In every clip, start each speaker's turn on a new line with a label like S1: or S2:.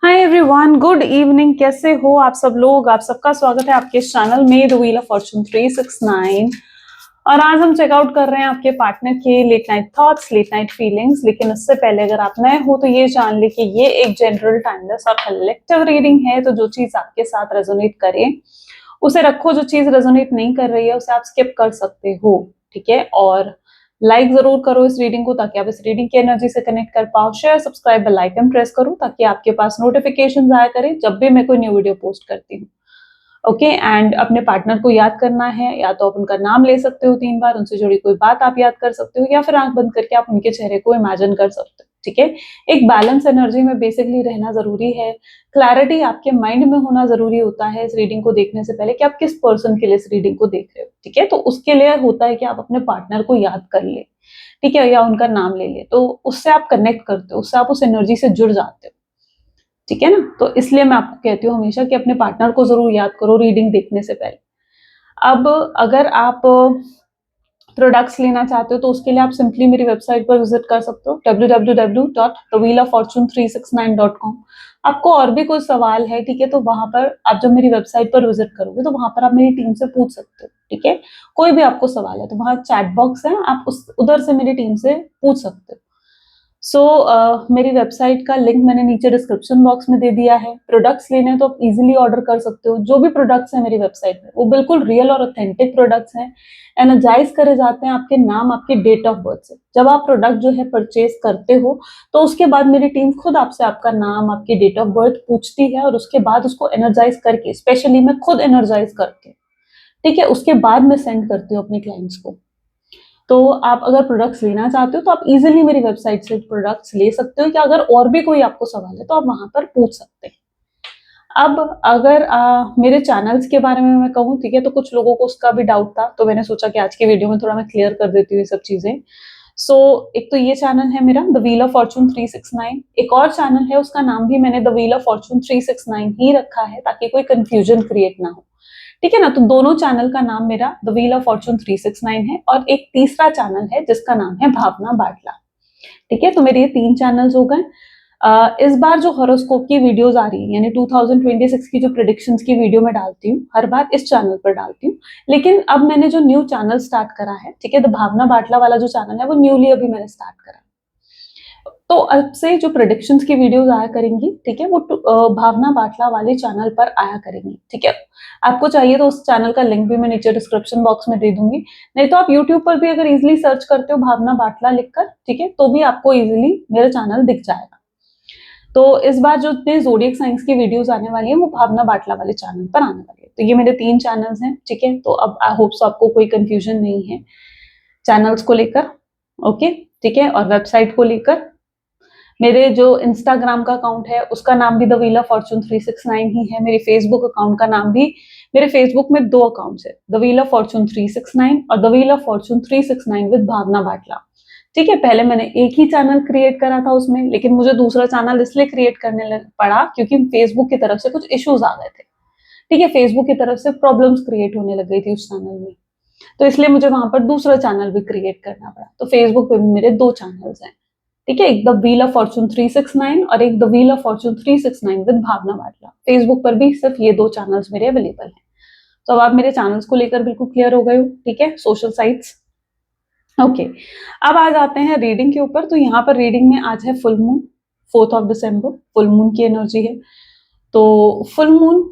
S1: Hi everyone, good evening. कैसे हो आप सब लोग? आप सबका स्वागत है आपके चैनल में द व्हील ऑफ फॉर्चून 369। और आज हम चेकआउट कर रहे हैं आपके पार्टनर के late night thoughts, late night feelings. लेकिन उससे पहले अगर आप नए हो तो ये जान ले कि ये एक जनरल टाइमलेस और कलेक्टिव रीडिंग है। तो जो चीज आपके साथ रेजोनेट करे उसे रखो, जो चीज रेजोनेट नहीं कर रही है उसे आप स्किप कर सकते हो, ठीक है। और लाइक जरूर करो इस रीडिंग को ताकि आप इस रीडिंग की एनर्जी से कनेक्ट कर पाओ। Share, subscribe, bell icon press करो ताकि आपके पास नोटिफिकेशन आया करे जब भी मैं कोई न्यू वीडियो पोस्ट करती हूँ। ओके एंड अपने पार्टनर को याद करना है, या तो आप उनका नाम ले सकते हो 3 बार, उनसे जुड़ी कोई बात आप याद कर सकते हो, या फिर आंख बंद करके आप उनके चेहरे को इमेजिन कर सकते हो, ठीक है। एक बैलेंस एनर्जी में बेसिकली रहना जरूरी है। क्लैरिटी आपके माइंड में होना जरूरी होता है इस रीडिंग को देखने से पहले कि आप किस पर्सन के लिए इस रीडिंग को देख रहे हो, ठीक है। तो उसके लिए होता है कि आप अपने पार्टनर को याद कर ले, ठीक है, या उनका नाम ले ले, तो उससे आप कनेक्ट करते हो, उससे आप उस एनर्जी से जुड़ जाते हो, ठीक है ना। तो इसलिए मैं आपको कहती हूँ हमेशा कि अपने पार्टनर को जरूर याद करो रीडिंग देखने से पहले। अब अगर आप प्रोडक्ट्स लेना चाहते हो तो उसके लिए आप सिंपली मेरी वेबसाइट पर विजिट कर सकते हो www.thewheeloffortune369.com। आपको और भी कोई सवाल है, ठीक है, तो वहां पर आप जब मेरी वेबसाइट पर विजिट करोगे तो वहां पर आप मेरी टीम से पूछ सकते हो, ठीक है। कोई भी आपको सवाल है तो वहां चैट बॉक्स है, आप उस उधर से मेरी टीम से पूछ सकते हो। मेरी वेबसाइट का लिंक मैंने नीचे डिस्क्रिप्शन बॉक्स में दे दिया है। प्रोडक्ट्स लेने हैं तो आप इजीली ऑर्डर कर सकते हो। जो भी प्रोडक्ट्स हैं मेरी वेबसाइट में वो बिल्कुल रियल और ऑथेंटिक प्रोडक्ट्स हैं। एनर्जाइज करे जाते हैं आपके नाम, आपके डेट ऑफ बर्थ से। जब आप प्रोडक्ट जो है परचेज करते हो तो उसके बाद मेरी टीम खुद आपसे आपका नाम, आपकी डेट ऑफ बर्थ पूछती है और उसके बाद उसको एनर्जाइज करके, स्पेशली मैं खुद एनर्जाइज करके, ठीक है, उसके बाद मैं सेंड करती हूँ अपने क्लाइंट्स को। तो आप अगर प्रोडक्ट्स लेना चाहते हो तो आप इजीली मेरी वेबसाइट से प्रोडक्ट्स ले सकते हो, या अगर और भी कोई आपको सवाल है तो आप वहां पर पूछ सकते हैं। अब अगर मेरे चैनल्स के बारे में मैं कहूँ, ठीक है, तो कुछ लोगों को उसका भी डाउट था, तो मैंने सोचा कि आज की वीडियो में थोड़ा मैं क्लियर कर देती हूँ ये सब चीजें। एक तो ये चैनल है मेरा द व्हील ऑफ फॉर्चून 369। एक और चैनल है, उसका नाम भी मैंने द व्हील ऑफ फॉर्चून 369 ही रखा है ताकि कोई कंफ्यूजन क्रिएट ना हो, ठीक है ना। तो दोनों चैनल का नाम मेरा द व्हील ऑफ फॉर्चून 369 है, और एक तीसरा चैनल है जिसका नाम है भावना बाटला, ठीक है। तो मेरे ये 3 चैनल्स हो गए। इस बार जो हॉरोस्कोप की वीडियोस आ रही है, यानी 2026 की जो प्रेडिक्शंस की वीडियो मैं डालती हूँ हर बार इस चैनल पर डालती हूँ। लेकिन अब मैंने जो न्यू चैनल स्टार्ट करा है, ठीक है, द भावना बाटला वाला जो चैनल है वो न्यूली अभी मैंने स्टार्ट करा। तो अब से जो प्रेडिक्शंस की वीडियोस आया करेंगी, ठीक है, वो भावना बाटला वाले चैनल पर आया करेंगी, ठीक है। आपको चाहिए तो उस चैनल का लिंक भी मैं नीचे डिस्क्रिप्शन बॉक्स में दे दूंगी। नहीं तो आप यूट्यूब पर भी अगर इजिली सर्च करते हो भावना बाटला लिखकर, ठीक है, तो भी आपको इजिली मेरा चैनल दिख जाएगा। तो इस बार जो जोडियक साइंस की वीडियोस आने वाली है वो भावना बाटला वाले चैनल पर आने वाली है। तो ये मेरे 3 चैनल्स हैं, ठीक है। तो अब आई होप सो आपको कोई कंफ्यूजन नहीं है चैनल्स को लेकर, ओके, ठीक है। और वेबसाइट को लेकर मेरे जो इंस्टाग्राम का अकाउंट है उसका नाम भी द व्हील ऑफ फॉर्चून 369 ही है। मेरे फेसबुक अकाउंट का नाम भी, मेरे फेसबुक में 2 अकाउंट्स है, द व्हील ऑफ फॉर्चून 369 और the wheel of fortune 369 with Bhavna Batla, ठीक है। पहले मैंने एक ही चैनल क्रिएट करा था उसमें, लेकिन मुझे दूसरा चैनल इसलिए क्रिएट करने पड़ा क्योंकि फेसबुक की तरफ से कुछ इश्यूज आ गए थे, ठीक है। फेसबुक की तरफ से प्रॉब्लम्स क्रिएट होने लग गई थी उस चैनल में, तो इसलिए मुझे वहां पर दूसरा चैनल भी क्रिएट करना पड़ा। तो फेसबुक पे भी मेरे 2 चैनल्स हैं, ठीक है, एक द व्हील ऑफ फॉर्चून 369 और एक the wheel of fortune 369 with Bhavna Batla. Facebook पर भी सिर्फ ये 2 चैनल्स मेरे अवेलेबल हैं। तो अब आप मेरे चैनल्स को लेकर बिल्कुल क्लियर हो गए हो, ठीक है, सोशल साइट्स, ओके। अब आ जाते हैं रीडिंग के ऊपर। तो यहाँ पर रीडिंग में आज है फुल मून, 4 दिसंबर, फुल मून की एनर्जी है। तो फुल मून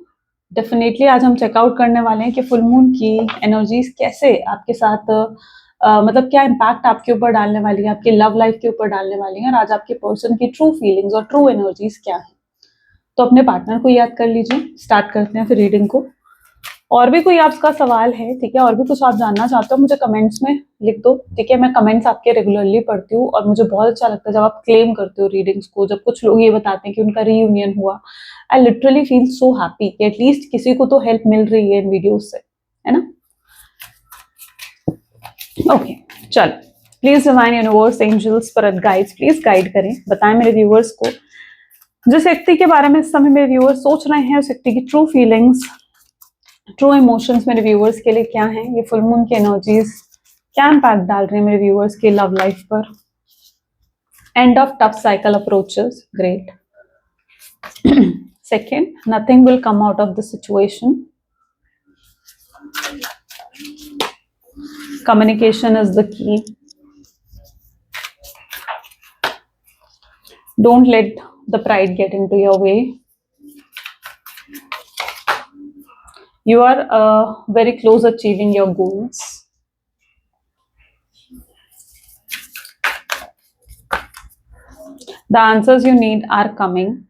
S1: डेफिनेटली आज हम चेकआउट करने वाले हैं कि फुल मून की एनर्जीज कैसे आपके साथ मतलब क्या इम्पैक्ट आपके ऊपर डालने वाली है, आपके लव लाइफ के ऊपर डालने वाली है, और आज आपके पर्सन की ट्रू फीलिंग्स और ट्रू एनर्जीज क्या है। तो अपने पार्टनर को याद कर लीजिए। स्टार्ट करते हैं फिर रीडिंग को। और भी कोई आपका सवाल है, ठीक है, और भी कुछ आप जानना चाहते हो मुझे कमेंट्स में लिख दो, ठीक है। मैं कमेंट्स आपके रेगुलरली पढ़ती हूँ और मुझे बहुत अच्छा लगता है जब आप क्लेम करते हो रीडिंग्स को, जब कुछ लोग ये बताते हैं कि उनका रीयूनियन हुआ। I literally feel so happy कि एटलीस्ट किसी को तो हेल्प मिल रही है इन वीडियोज से, है ना। ओके, चल, please divine universe, angels, spirit guides, please guide करें, बताएं मेरे व्यूअर्स को जिस व्यक्ति के बारे में इस समय मेरे व्यूअर्स सोच रहे हैं, उस व्यक्ति की ट्रू फीलिंग्स, ट्रू इमोशंस मेरे व्यूअर्स के लिए क्या हैं। ये फुल मून की एनर्जीज क्या इम्पैक्ट डाल रहे हैं मेरे व्यूअर्स के लव लाइफ पर। End of tough cycle approaches, great. Second, nothing will come out of the situation. Communication is the key. Don't let the pride get into your way. You are very close achieving your goals. The answers you need are coming.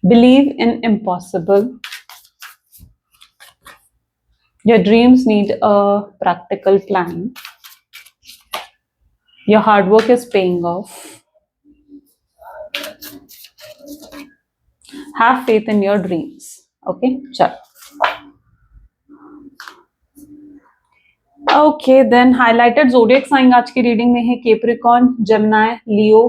S1: Believe in impossible. Your dreams need a practical plan. Your hard work is paying off. Have faith in your dreams. Okay, चलो। Okay, then highlighted zodiac sign आज की reading में है Capricorn, Gemini, Leo,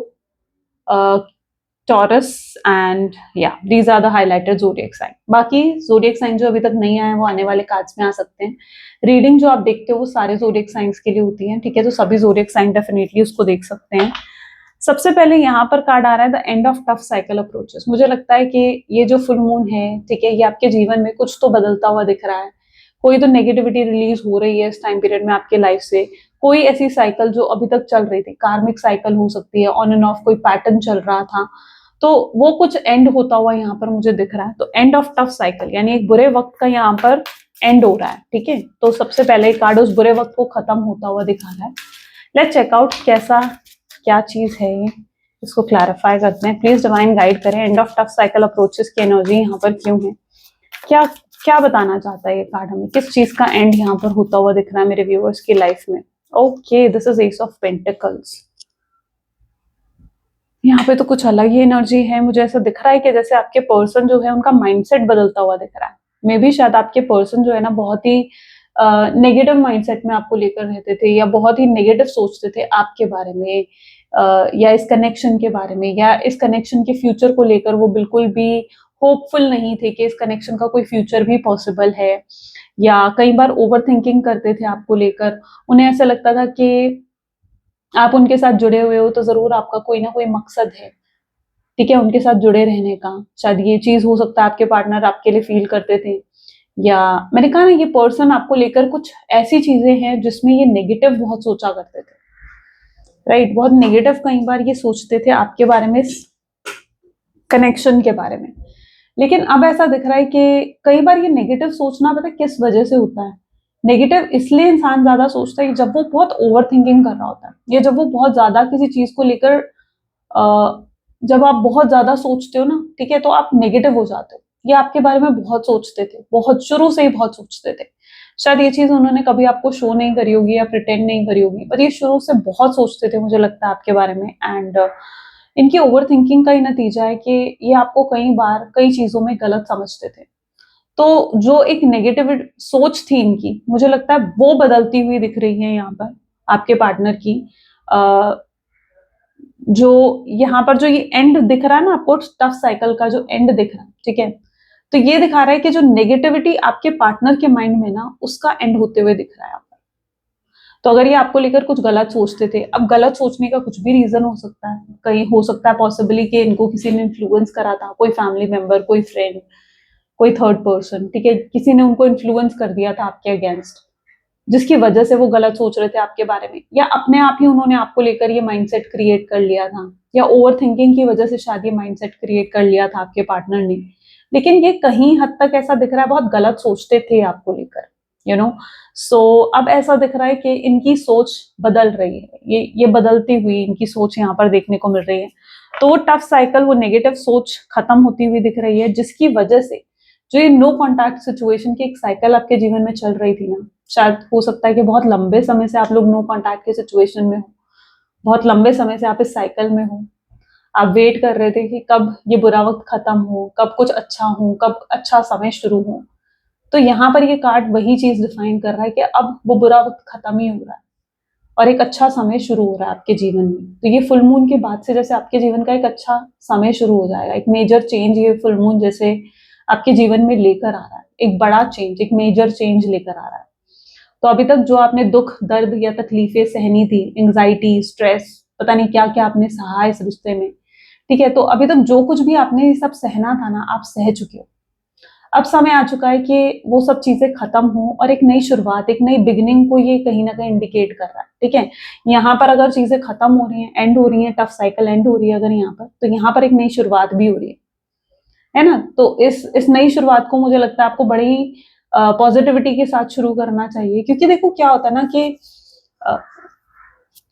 S1: Taurus and yeah, these are the highlighted zodiac sign. बाकी zodiac sign जो अभी तक नहीं आए वो आने वाले कार्ड्स में आ सकते हैं। रीडिंग जो आप देखते हो वो सारे zodiac signs के लिए होती है, ठीक है, तो सभी zodiac sign डेफिनेटली उसको देख सकते हैं। सबसे पहले यहाँ पर कार्ड आ रहा है the end of tough cycle approaches. मुझे लगता है कि ये जो फुल मून है, ठीक है, ये आपके जीवन में कुछ तो बदलता हुआ दिख रहा है। कोई तो नेगेटिविटी रिलीज हो रही है इस टाइम पीरियड में आपके लाइफ से। कोई ऐसी साइकिल जो अभी तक चल रही थी, कार्मिक साइकिल हो सकती है, ऑन एंड ऑफ कोई पैटर्न चल रहा था, तो वो कुछ एंड होता हुआ यहाँ पर मुझे दिख रहा है। तो एंड ऑफ टफ साइकिल यानी एक बुरे वक्त का यहाँ पर एंड हो रहा है, ठीक है। तो सबसे पहले कार्ड उस बुरे वक्त को खत्म होता हुआ दिखा रहा है। लेट्स चेकआउट कैसा क्या चीज है ये, इसको क्लैरिफाई करते हैं। प्लीज डिवाइन गाइड करें, end of tough cycle approaches की एनर्जी यहाँ पर क्यों है, क्या क्या बताना चाहता है ये कार्ड हमें, किस चीज का एंड यहाँ पर होता हुआ दिख रहा है मेरे व्यूअर्स की लाइफ में। Okay, this is S of pentacles. यहाँ पे तो कुछ अलग ही एनर्जी है। मुझे ऐसा दिख रहा है कि जैसे आपके पर्सन जो है उनका माइंडसेट बदलता हुआ दिख रहा है। मे बी शायद आपके पर्सन जो है ना बहुत ही नेगेटिव माइंडसेट में आपको लेकर रहते थे, या बहुत ही नेगेटिव सोचते थे आपके बारे में, या इस कनेक्शन के बारे में, या इस कनेक्शन के फ्यूचर को लेकर वो बिल्कुल भी होपफुल नहीं थे कि इस कनेक्शन का कोई फ्यूचर भी पॉसिबल है। या कई बार ओवर थिंकिंग करते थे आपको लेकर। उन्हें ऐसा लगता था कि आप उनके साथ जुड़े हुए हो तो जरूर आपका कोई ना कोई मकसद है, ठीक है, उनके साथ जुड़े रहने का। शायद ये चीज हो सकता है आपके पार्टनर आपके लिए फील करते थे, या मैंने कहा ना ये पर्सन आपको लेकर कुछ ऐसी चीजें हैं जिसमें ये नेगेटिव बहुत सोचा करते थे, राइट, बहुत नेगेटिव कई बार ये सोचते थे आपके बारे में, कनेक्शन के बारे में। लेकिन अब ऐसा दिख रहा है कि कई बार ये नेगेटिव सोचना पता है किस वजह से होता है। नेगेटिव इसलिए इंसान ज्यादा सोचता है जब वो बहुत ओवर थिंकिंग कर रहा होता है, या जब वो बहुत ज्यादा किसी चीज को लेकर जब आप बहुत ज्यादा सोचते हो ना, ठीक है, तो आप नेगेटिव हो जाते हो। ये आपके बारे में बहुत सोचते थे, बहुत शुरू से ही बहुत सोचते थे। शायद ये चीज उन्होंने कभी आपको शो नहीं करी होगी या प्रिटेंड नहीं करी होगी, पर ये शुरू से बहुत सोचते थे मुझे लगता है आपके बारे में। एंड इनकी ओवर थिंकिंग का ही नतीजा है कि ये आपको कई बार कई चीजों में गलत समझते थे। तो जो एक नेगेटिव सोच थी इनकी, मुझे लगता है वो बदलती हुई दिख रही है यहाँ पर आपके पार्टनर की। जो यहाँ पर जो ये एंड दिख रहा है ना आपको, टफ साइकिल का जो एंड दिख रहा है, ठीक है, तो ये दिखा रहा है कि जो नेगेटिविटी आपके पार्टनर के माइंड में ना, उसका एंड होते हुए दिख रहा है यहाँ पर। तो अगर ये आपको लेकर कुछ गलत सोचते थे, अब गलत सोचने का कुछ भी रीजन हो सकता है। कहीं हो सकता है पॉसिबली कि इनको किसी ने इन्फ्लुएंस करा था, कोई फैमिली मेंबर, कोई फ्रेंड, कोई थर्ड पर्सन, ठीक है, किसी ने उनको इन्फ्लुएंस कर दिया था आपके अगेंस्ट, जिसकी वजह से वो गलत सोच रहे थे आपके बारे में। या अपने आप ही उन्होंने आपको लेकर ये माइंडसेट क्रिएट कर लिया था, या ओवर थिंकिंग की वजह से शायद ये माइंडसेट क्रिएट कर लिया था आपके पार्टनर ने। लेकिन ये कहीं हद तक ऐसा दिख रहा है बहुत गलत सोचते थे आपको लेकर, यू नो। सो अब ऐसा दिख रहा है कि इनकी सोच बदल रही है, ये बदलती हुई इनकी सोच यहाँ पर देखने को मिल रही है। तो वो टफ साइकिल, वो नेगेटिव सोच खत्म होती हुई दिख रही है, जिसकी वजह से जो ये नो कॉन्टैक्ट सिचुएशन की एक साइकिल आपके जीवन में चल रही थी ना, शायद हो सकता है कि बहुत लंबे समय से आप लोग नो कॉन्टैक्ट के सिचुएशन में हो, बहुत लंबे समय से आप इस साइकिल में हो। आप वेट कर रहे थे कि कब ये बुरा वक्त खत्म हो, कब कुछ अच्छा हो, कब अच्छा समय शुरू हो। तो यहाँ पर ये कार्ड वही चीज डिफाइन कर रहा है कि अब वो बुरा वक्त खत्म ही हो रहा है और एक अच्छा समय शुरू हो रहा है आपके जीवन में। तो ये फुल मून के बाद से जैसे आपके जीवन का एक अच्छा समय शुरू हो जाएगा, एक मेजर चेंज ये फुल मून जैसे आपके जीवन में लेकर आ रहा है, एक बड़ा चेंज, एक मेजर चेंज लेकर आ रहा है। तो अभी तक जो आपने दुख, दर्द या तकलीफें सहनी थी, एंग्जाइटी, स्ट्रेस, पता नहीं क्या क्या आपने सहा इस रिश्ते में, ठीक है, तो अभी तक जो कुछ भी आपने ये सब सहना था ना, आप सह चुके हो। अब समय आ चुका है कि वो सब चीजें खत्म हो और एक नई शुरुआत, एक नई बिगिनिंग को ये कहीं ना कहीं इंडिकेट कर रहा है। ठीक है, यहाँ पर अगर चीजें खत्म हो रही हैं, एंड हो रही हैं, टफ साइकिल एंड हो रही है अगर यहाँ पर, तो यहाँ पर एक नई शुरुआत भी हो रही है ना। तो इस नई शुरुआत को मुझे लगता है आपको बड़ी पॉजिटिविटी के साथ शुरू करना चाहिए, क्योंकि देखो क्या होता है ना कि अ,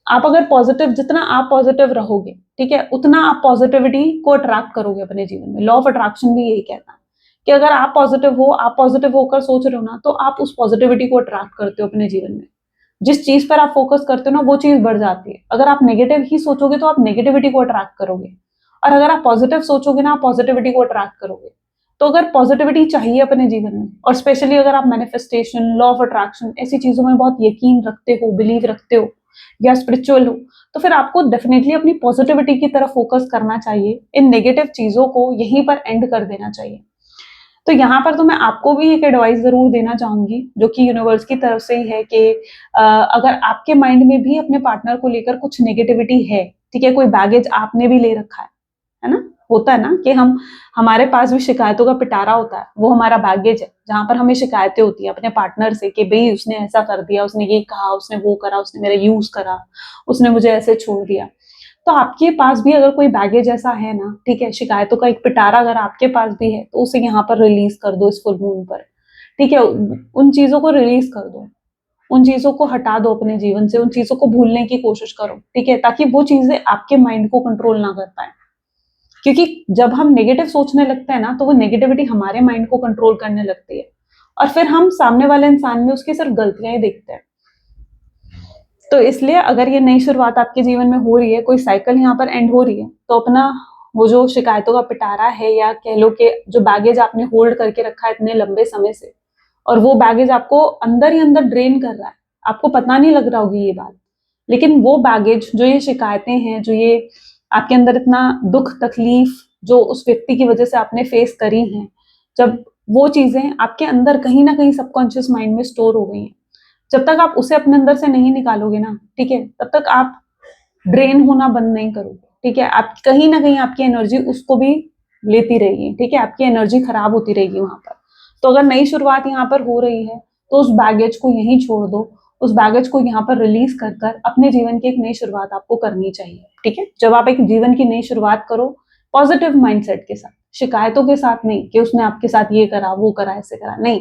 S1: आप अगर पॉजिटिव, जितना आप पॉजिटिव रहोगे, ठीक है, उतना आप पॉजिटिविटी को अट्रैक्ट करोगे अपने जीवन में। लॉ ऑफ अट्रैक्शन भी यही कहता है कि अगर आप पॉजिटिव हो, आप पॉजिटिव होकर सोच रहे हो ना, तो आप उस पॉजिटिविटी को अट्रैक्ट करते हो अपने जीवन में। जिस चीज पर आप फोकस करते हो ना, वो चीज बढ़ जाती है। अगर आप नेगेटिव ही सोचोगे तो आप नेगेटिविटी को अट्रैक्ट करोगे, और अगर आप पॉजिटिव सोचोगे ना, आप पॉजिटिविटी को अट्रैक्ट करोगे। तो अगर पॉजिटिविटी चाहिए अपने जीवन में, और स्पेशली अगर आप मैनिफेस्टेशन, लॉ ऑफ अट्रैक्शन, ऐसी चीजों में बहुत यकीन रखते हो, बिलीव रखते हो, या स्पिरिचुअल हो, तो फिर आपको डेफिनेटली अपनी पॉजिटिविटी की तरफ फोकस करना चाहिए। इन नेगेटिव चीजों को यहीं पर एंड कर देना चाहिए। तो यहाँ पर तो मैं आपको भी एक एडवाइस जरूर देना चाहूंगी, जो कि यूनिवर्स की तरफ से ही है, कि अगर आपके माइंड में भी अपने पार्टनर को लेकर कुछ नेगेटिविटी है, ठीक है, कोई बैगेज आपने भी ले रखा है ना, होता है ना कि हमारे पास भी शिकायतों का पिटारा होता है, वो हमारा बैगेज है, जहां पर हमें शिकायतें होती है अपने पार्टनर से कि भाई उसने ऐसा कर दिया, उसने ये कहा, उसने वो करा, उसने मेरा यूज करा, उसने मुझे ऐसे छोड़ दिया। तो आपके पास भी अगर कोई बैगेज ऐसा है ना, ठीक है, शिकायतों का एक पिटारा अगर आपके पास भी है, तो उसे यहाँ पर रिलीज कर दो इस फुल मून पर। ठीक है, उन चीजों को रिलीज कर दो, उन चीजों को हटा दो अपने जीवन से, उन चीजों को भूलने की कोशिश करो। ठीक है, ताकि वो चीजें आपके माइंड को कंट्रोल ना कर पाए, क्योंकि जब हम नेगेटिव सोचने लगते हैं ना, तो वो नेगेटिविटी हमारे माइंड को कंट्रोल करने लगती है, और फिर हम सामने वाले इंसान में उसकी सिर्फ गलतियां ही देखते हैं। तो इसलिए अगर ये नई शुरुआत आपके जीवन में हो रही है, कोई साइकिल यहाँ पर एंड हो रही है, तो अपना वो जो शिकायतों का पिटारा है, या कह लो कि जो बैगेज आपने होल्ड करके रखा है इतने लंबे समय से, और वो बैगेज आपको अंदर ही अंदर ड्रेन कर रहा है, आपको पता नहीं लग रहा होगी ये बात, लेकिन वो बैगेज, जो ये शिकायतें हैं, जो ये आपके अंदर इतना दुख तकलीफ जो उस व्यक्ति की वजह से आपने फेस करी हैं, जब वो चीजें आपके अंदर कहीं ना कहीं सबकॉन्शियस माइंड में स्टोर हो गई हैं, जब तक आप उसे अपने अंदर से नहीं निकालोगे ना, ठीक है, तब तक आप ड्रेन होना बंद नहीं करोगे। ठीक है, आप कहीं ना कहीं आपकी एनर्जी उसको भी लेती रहेगी। ठीक है, आपकी एनर्जी खराब होती रहेगी वहां पर। तो अगर नई शुरुआत यहाँ पर हो रही है, तो उस बैगेज को यहीं छोड़ दो, उस बैगेज को यहाँ पर रिलीज कर कर अपने जीवन की एक नई शुरुआत आपको करनी चाहिए। ठीक है, जब आप एक जीवन की नई शुरुआत करो पॉजिटिव माइंडसेट के साथ, शिकायतों के साथ नहीं कि उसने आपके साथ ये करा, वो करा, ऐसे करा, नहीं।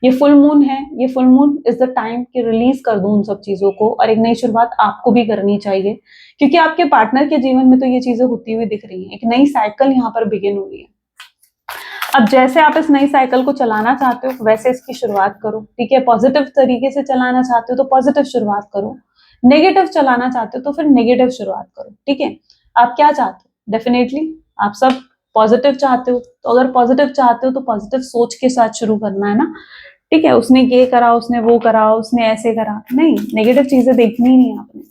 S1: ये फुल मून है, ये full moon is the time कि रिलीज कर दो उन सब चीजों को, और एक नई शुरुआत आपको भी करनी चाहिए, क्योंकि आपके पार्टनर के जीवन में तो ये चीजें होती हुई दिख रही हैं। एक नई साइकिल यहाँ पर बिगिन हो रही है। अब जैसे आप इस नई साइकिल को चलाना चाहते हो, वैसे इसकी शुरुआत करो। ठीक है, पॉजिटिव तरीके से चलाना चाहते हो तो पॉजिटिव शुरुआत करो, नेगेटिव चलाना चाहते हो तो फिर नेगेटिव शुरुआत करो। ठीक है, आप क्या चाहते हो? डेफिनेटली आप सब पॉजिटिव चाहते हो, तो अगर पॉजिटिव चाहते हो तो पॉजिटिव सोच के साथ शुरू करना है ना। ठीक है, उसने ये करा, उसने वो करा, उसने ऐसे करा, नहीं, नेगेटिव चीजें देखनी ही नहीं आपने।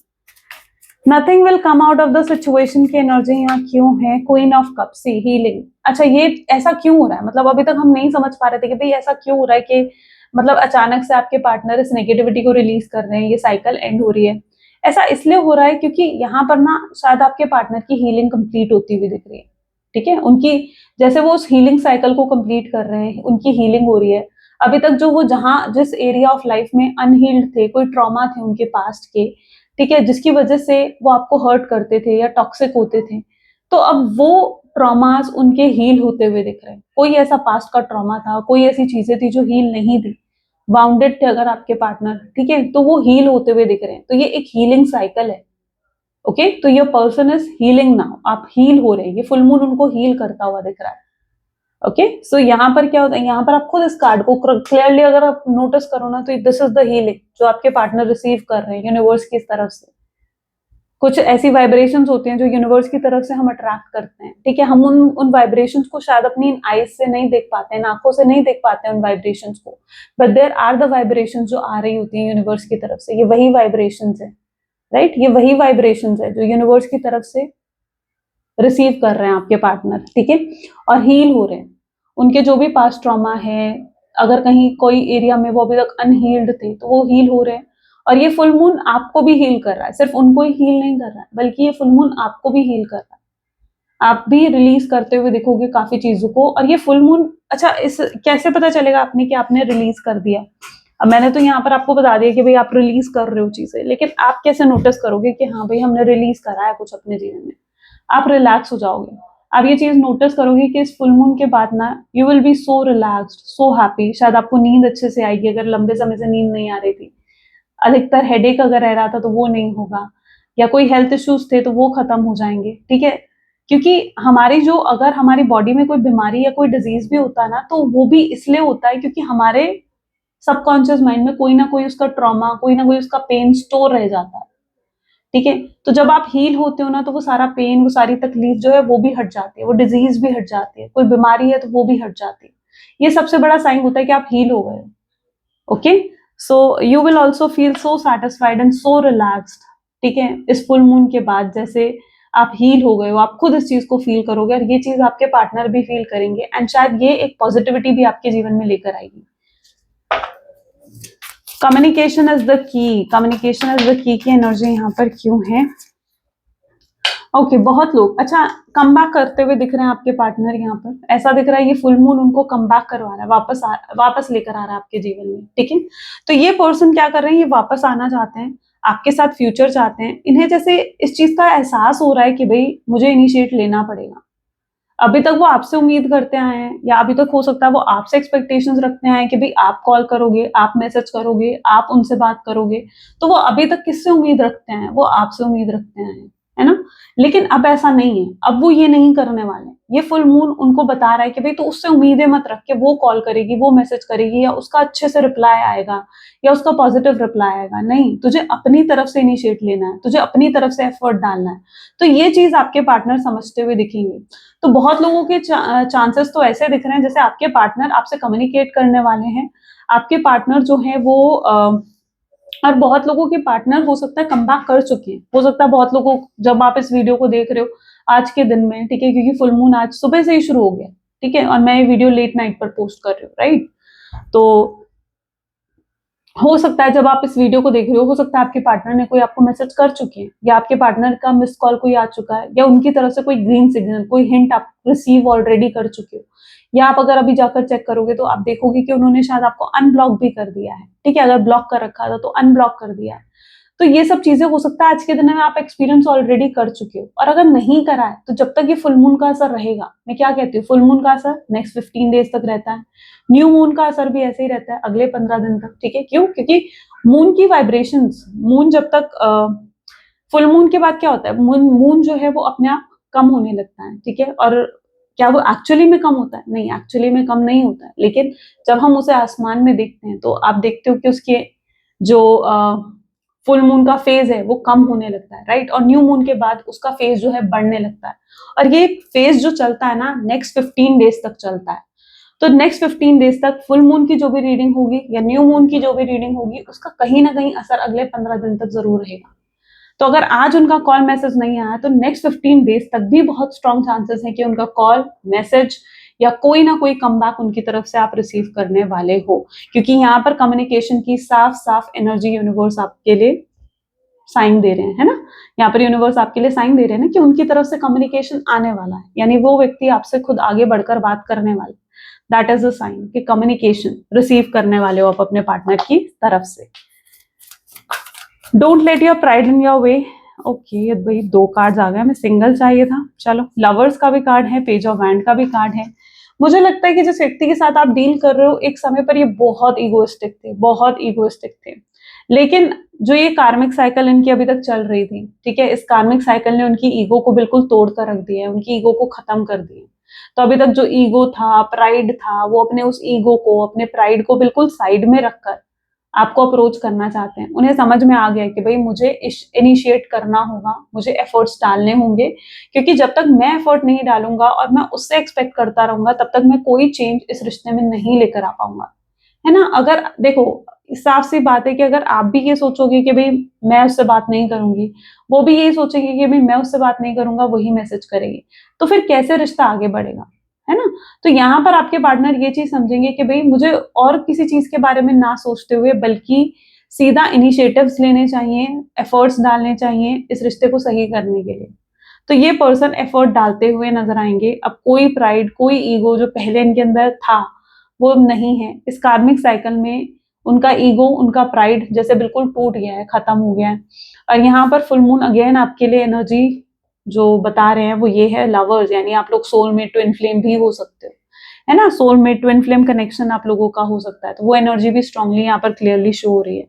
S1: Nothing will come out of the situation की एनर्जी यहाँ क्यों है? Queen of cup see healing. अच्छा, ये ऐसा क्यों हो रहा है? मतलब अभी तक हम नहीं समझ पा रहे थे कि भाई ऐसा क्यों हो रहा है कि मतलब अचानक से आपके पार्टनर इस नेगेटिविटी को रिलीज कर रहे हैं, ये साइकिल एंड हो रही है। ऐसा इसलिए हो रहा है क्योंकि यहाँ पर ना शायद आपके पार्टनर की हीलिंग कंप्लीट होती हुई दिख रही है। ठीक है, उनकी जैसे वो उस हीलिंग साइकिल को कंप्लीट कर रहे हैं, उनकी हीलिंग हो रही है। अभी तक जो वो जहां जिस एरिया ऑफ लाइफ में अनहील्ड थे, कोई ट्रॉमा थे उनके पास्ट के, ठीक है, जिसकी वजह से वो आपको हर्ट करते थे या टॉक्सिक होते थे, तो अब वो ट्रॉमास उनके हील होते हुए दिख रहे हैं। कोई ऐसा पास्ट का ट्रॉमा था, कोई ऐसी चीजें थी जो हील नहीं थी, बाउंडेड थे अगर आपके पार्टनर, ठीक है, तो वो हील होते हुए दिख रहे हैं। तो ये एक हीलिंग साइकिल है। ओके, तो your person is healing now, आप हील हो रहे हैं, ये फुल मून उनको हील करता हुआ दिख रहा है। ओके, सो यहाँ पर क्या होता है, यहाँ पर आप खुद इस कार्ड को क्लियरली अगर आप नोटिस करो ना, तो दिस इज द हीलिंग जो आपके पार्टनर रिसीव कर रहे हैं यूनिवर्स की तरफ से। कुछ ऐसी वाइब्रेशंस होती हैं जो यूनिवर्स की तरफ से हम अट्रैक्ट करते हैं। ठीक है, हम उन वाइब्रेशंस को शायद अपनी आईज से नहीं देख पाते हैं, आंखों से नहीं देख पाते हैं उन वाइब्रेशंस को, but there are the vibrations जो आ रही होती हैं यूनिवर्स की तरफ से। ये वही वाइब्रेशंस है, राइट, ये वही वाइब्रेशंस है जो यूनिवर्स की तरफ से रिसीव कर रहे हैं आपके पार्टनर। ठीक है, और हील हो रहे हैं। उनके जो भी पास्ट ट्रॉमा है, अगर कहीं कोई एरिया में वो अभी तक अनहील्ड थे, तो वो हील हो रहे हैं। और ये फुल मून आपको भी हील कर रहा है, सिर्फ उनको ही हील नहीं कर रहा है, बल्कि ये फुल मून आपको भी हील कर रहा है। आप भी रिलीज करते हुए दिखोगे काफी चीजों को। और ये फुल मून, अच्छा इस कैसे पता चलेगा आपने कि आपने रिलीज कर दिया? अब मैंने तो यहाँ पर आपको बता दिया कि भाई आप रिलीज कर रहे हो चीजें, लेकिन आप कैसे नोटिस करोगे कि हाँ भाई हमने रिलीज करा है कुछ अपने जीवन में? आप रिलैक्स हो जाओगे। आप ये चीज नोटिस करोगे कि इस फुल मून के बाद ना you will be so relaxed, so happy. शायद आपको नींद अच्छे से आएगी, अगर लंबे समय से नींद नहीं आ रही थी। अधिकतर हेडेक अगर रह रहा था तो वो नहीं होगा, या कोई हेल्थ इश्यूज थे तो वो खत्म हो जाएंगे, ठीक है? क्योंकि हमारी जो, अगर हमारी बॉडी में कोई बीमारी या कोई डिजीज भी होता है ना, तो वो भी इसलिए होता है क्योंकि हमारे सबकॉन्शियस माइंड में कोई ना कोई उसका ट्रॉमा, कोई ना कोई उसका पेन स्टोर रह जाता है, ठीक है? तो जब आप हील होते हो ना, तो वो सारा पेन, वो सारी तकलीफ जो है वो भी हट जाती है, वो डिजीज भी हट जाती है, कोई बीमारी है तो वो भी हट जाती है। ये सबसे बड़ा साइन होता है कि आप हील हो गए। Okay, so you will also feel so satisfied and so relaxed, ठीक है? इस फुल मून के बाद जैसे आप हील हो गए हो, आप खुद इस चीज को फील करोगे, और ये चीज आपके पार्टनर भी फील करेंगे, एंड शायद ये एक पॉजिटिविटी भी आपके जीवन में लेकर आएगी। Communication is the key, communication is the key energy यहाँ पर क्यों है? ओके, बहुत लोग अच्छा कम बैक करते हुए दिख रहे हैं आपके पार्टनर। यहाँ पर ऐसा दिख रहा है ये फुल मून उनको कम बैक करवा रहा है, वापस लेकर आ रहा है आपके जीवन में, ठीक है? तो ये पर्सन क्या कर रहे हैं, ये वापस आना चाहते हैं, आपके साथ फ्यूचर चाहते हैं। इन्हें जैसे इस चीज का एहसास हो रहा है कि भाई मुझे इनिशिएट लेना पड़ेगा। अभी तक वो आपसे उम्मीद करते आए हैं, या अभी तक हो सकता है वो आपसे एक्सपेक्टेशंस रखते आए हैं कि भाई आप कॉल करोगे, आप मैसेज करोगे, आप उनसे बात करोगे। तो वो अभी तक किससे उम्मीद रखते हैं? वो आपसे उम्मीद रखते हैं, है ना? लेकिन अब ऐसा नहीं है, अब वो ये नहीं करने वाले। ये फुल मून उनको बता रहा है कि भाई तू उससे उम्मीदें मत रख के वो कॉल करेगी, वो मैसेज करेगी, या उसका अच्छे से रिप्लाई आएगा, या उसका पॉजिटिव रिप्लाई आएगा। नहीं, तुझे अपनी तरफ से इनिशिएट लेना है, तुझे अपनी तरफ से एफर्ट डालना है। तो ये चीज आपके पार्टनर समझते हुए दिखेंगे। तो बहुत लोगों के चांसेस तो ऐसे दिख रहे हैं जैसे आपके पार्टनर आपसे कम्युनिकेट करने वाले हैं। आपके पार्टनर जो है वो और बहुत लोगों के पार्टनर हो सकता है कम बैक कर चुके हैं। हो सकता है बहुत लोगों, जब आप इस वीडियो को देख रहे हो आज के दिन में, ठीक है, क्योंकि फुल मून आज सुबह से ही शुरू हो गया, ठीक है, और मैं ये वीडियो लेट नाइट पर पोस्ट कर रही हूँ, राइट? तो हो सकता है जब आप इस वीडियो को देख रहे हो सकता है आपके पार्टनर ने कोई आपको मैसेज कर चुके हैं, या आपके पार्टनर का मिस कॉल कोई आ चुका है, या उनकी तरफ से कोई ग्रीन सिग्नल, कोई हिंट आप रिसीव ऑलरेडी कर चुके हो। या आप अगर अभी जाकर चेक करोगे तो आप देखोगे कि उन्होंने शायद आपको अनब्लॉक भी कर दिया है, ठीक है? अगर ब्लॉक कर रखा था तो अनब्लॉक कर दिया है। तो ये सब चीजें हो सकता है आज के दिन में आप एक्सपीरियंस ऑलरेडी कर चुके हो। और अगर नहीं करा है तो जब तक ये फुल मून का असर रहेगा, मैं क्या कहती हूँ, फुल मून का असर नेक्स्ट 15 डेज तक रहता है। न्यू मून का असर भी ऐसे ही रहता है, अगले 15 दिन तक, ठीक है? क्यों? क्योंकि मून की वाइब्रेशंस, मून जब तक फुल मून के बाद क्या होता है, मून जो है वो अपने आप कम होने लगता है, ठीक है? और क्या वो एक्चुअली में कम होता है? नहीं, एक्चुअली में कम नहीं होता है। लेकिन जब हम उसे आसमान में देखते हैं तो आप देखते हो कि उसके जो फुल मून का फेज है वो कम होने लगता है, राइट? और न्यू मून के बाद उसका फेज जो है बढ़ने लगता है। और ये फेज जो चलता है ना, नेक्स्ट 15 डेज तक चलता है। तो नेक्स्ट 15 डेज तक फुल मून की जो भी रीडिंग होगी या न्यू मून की जो भी रीडिंग होगी, उसका कहीं ना कहीं असर अगले 15 दिन तक जरूर रहेगा। तो अगर आज उनका कॉल मैसेज नहीं आया तो नेक्स्ट 15 डेज तक भी बहुत स्ट्रॉन्ग चांसेस है कि उनका कॉल मैसेज या कोई ना कोई कमबैक उनकी तरफ से आप रिसीव करने वाले हो। क्योंकि यहाँ पर कम्युनिकेशन की साफ साफ एनर्जी यूनिवर्स आपके लिए साइन दे रहे हैं, है ना? यहाँ पर यूनिवर्स आपके लिए साइन दे रहे हैं ना कि उनकी तरफ से कम्युनिकेशन आने वाला है, यानी वो व्यक्ति आपसे खुद आगे बढ़कर बात करने वाला है। दैट इज अ साइन कि कम्युनिकेशन रिसीव करने वाले हो आप अपने पार्टनर की तरफ से। Don't let your pride in your way. Okay भाई, 2 कार्ड्स आ गए, मैं सिंगल चाहिए था। चलो, लवर्स का भी कार्ड है, पेज ऑफ हैंड का भी कार्ड है। मुझे लगता है कि जिस व्यक्ति के साथ आप डील कर रहे हो, एक समय पर ये बहुत ईगोइस्टिक थे, बहुत ईगोइस्टिक थे। लेकिन जो ये कार्मिक साइकिल इनकी अभी तक चल रही थी, ठीक है, इस कार्मिक साइकिल ने उनकी ईगो को बिल्कुल तोड़ कर रख दिया है, उनकी ईगो को खत्म कर दिया। तो अभी तक जो ईगो था, प्राइड था, वो अपने उस ईगो को, अपने प्राइड को बिल्कुल साइड में रखकर आपको अप्रोच करना चाहते हैं। उन्हें समझ में आ गया कि भाई मुझे इनिशिएट करना होगा, मुझे एफर्ट्स डालने होंगे, क्योंकि जब तक मैं एफर्ट नहीं डालूंगा और मैं उससे एक्सपेक्ट करता रहूंगा, तब तक मैं कोई चेंज इस रिश्ते में नहीं लेकर आ पाऊंगा, है ना? अगर देखो, साफ सी बात है कि अगर आप भी ये सोचोगे कि भाई मैं उससे बात नहीं करूंगी, वो भी यही सोचेगी कि भाई मैं उससे बात नहीं करूंगा, वही मैसेज करेगी, तो फिर कैसे रिश्ता आगे बढ़ेगा, है ना? तो यहाँ पर आपके पार्टनर ये चीज समझेंगे कि भाई मुझे और किसी चीज के बारे में ना सोचते हुए बल्कि सीधा इनिशिएटिव्स लेने चाहिए, एफर्ट्स डालने चाहिए इस रिश्ते को सही करने के लिए। तो ये पर्सन एफर्ट डालते हुए नजर आएंगे। अब कोई प्राइड, कोई ईगो जो पहले इनके अंदर था वो नहीं है। इस कार्मिक साइकिल में उनका ईगो, उनका प्राइड जैसे बिल्कुल टूट गया है, खत्म हो गया है। और यहाँ पर फुल मून अगेन आपके लिए एनर्जी जो बता रहे हैं वो ये है लवर्स, यानी आप लोग सोलमेट ट्विन फ्लेम भी हो सकते हो, है ना। सोलमेट ट्विन फ्लेम कनेक्शन आप लोगों का हो सकता है, तो वो एनर्जी भी स्ट्रांगली यहाँ पर क्लियरली शो हो रही है।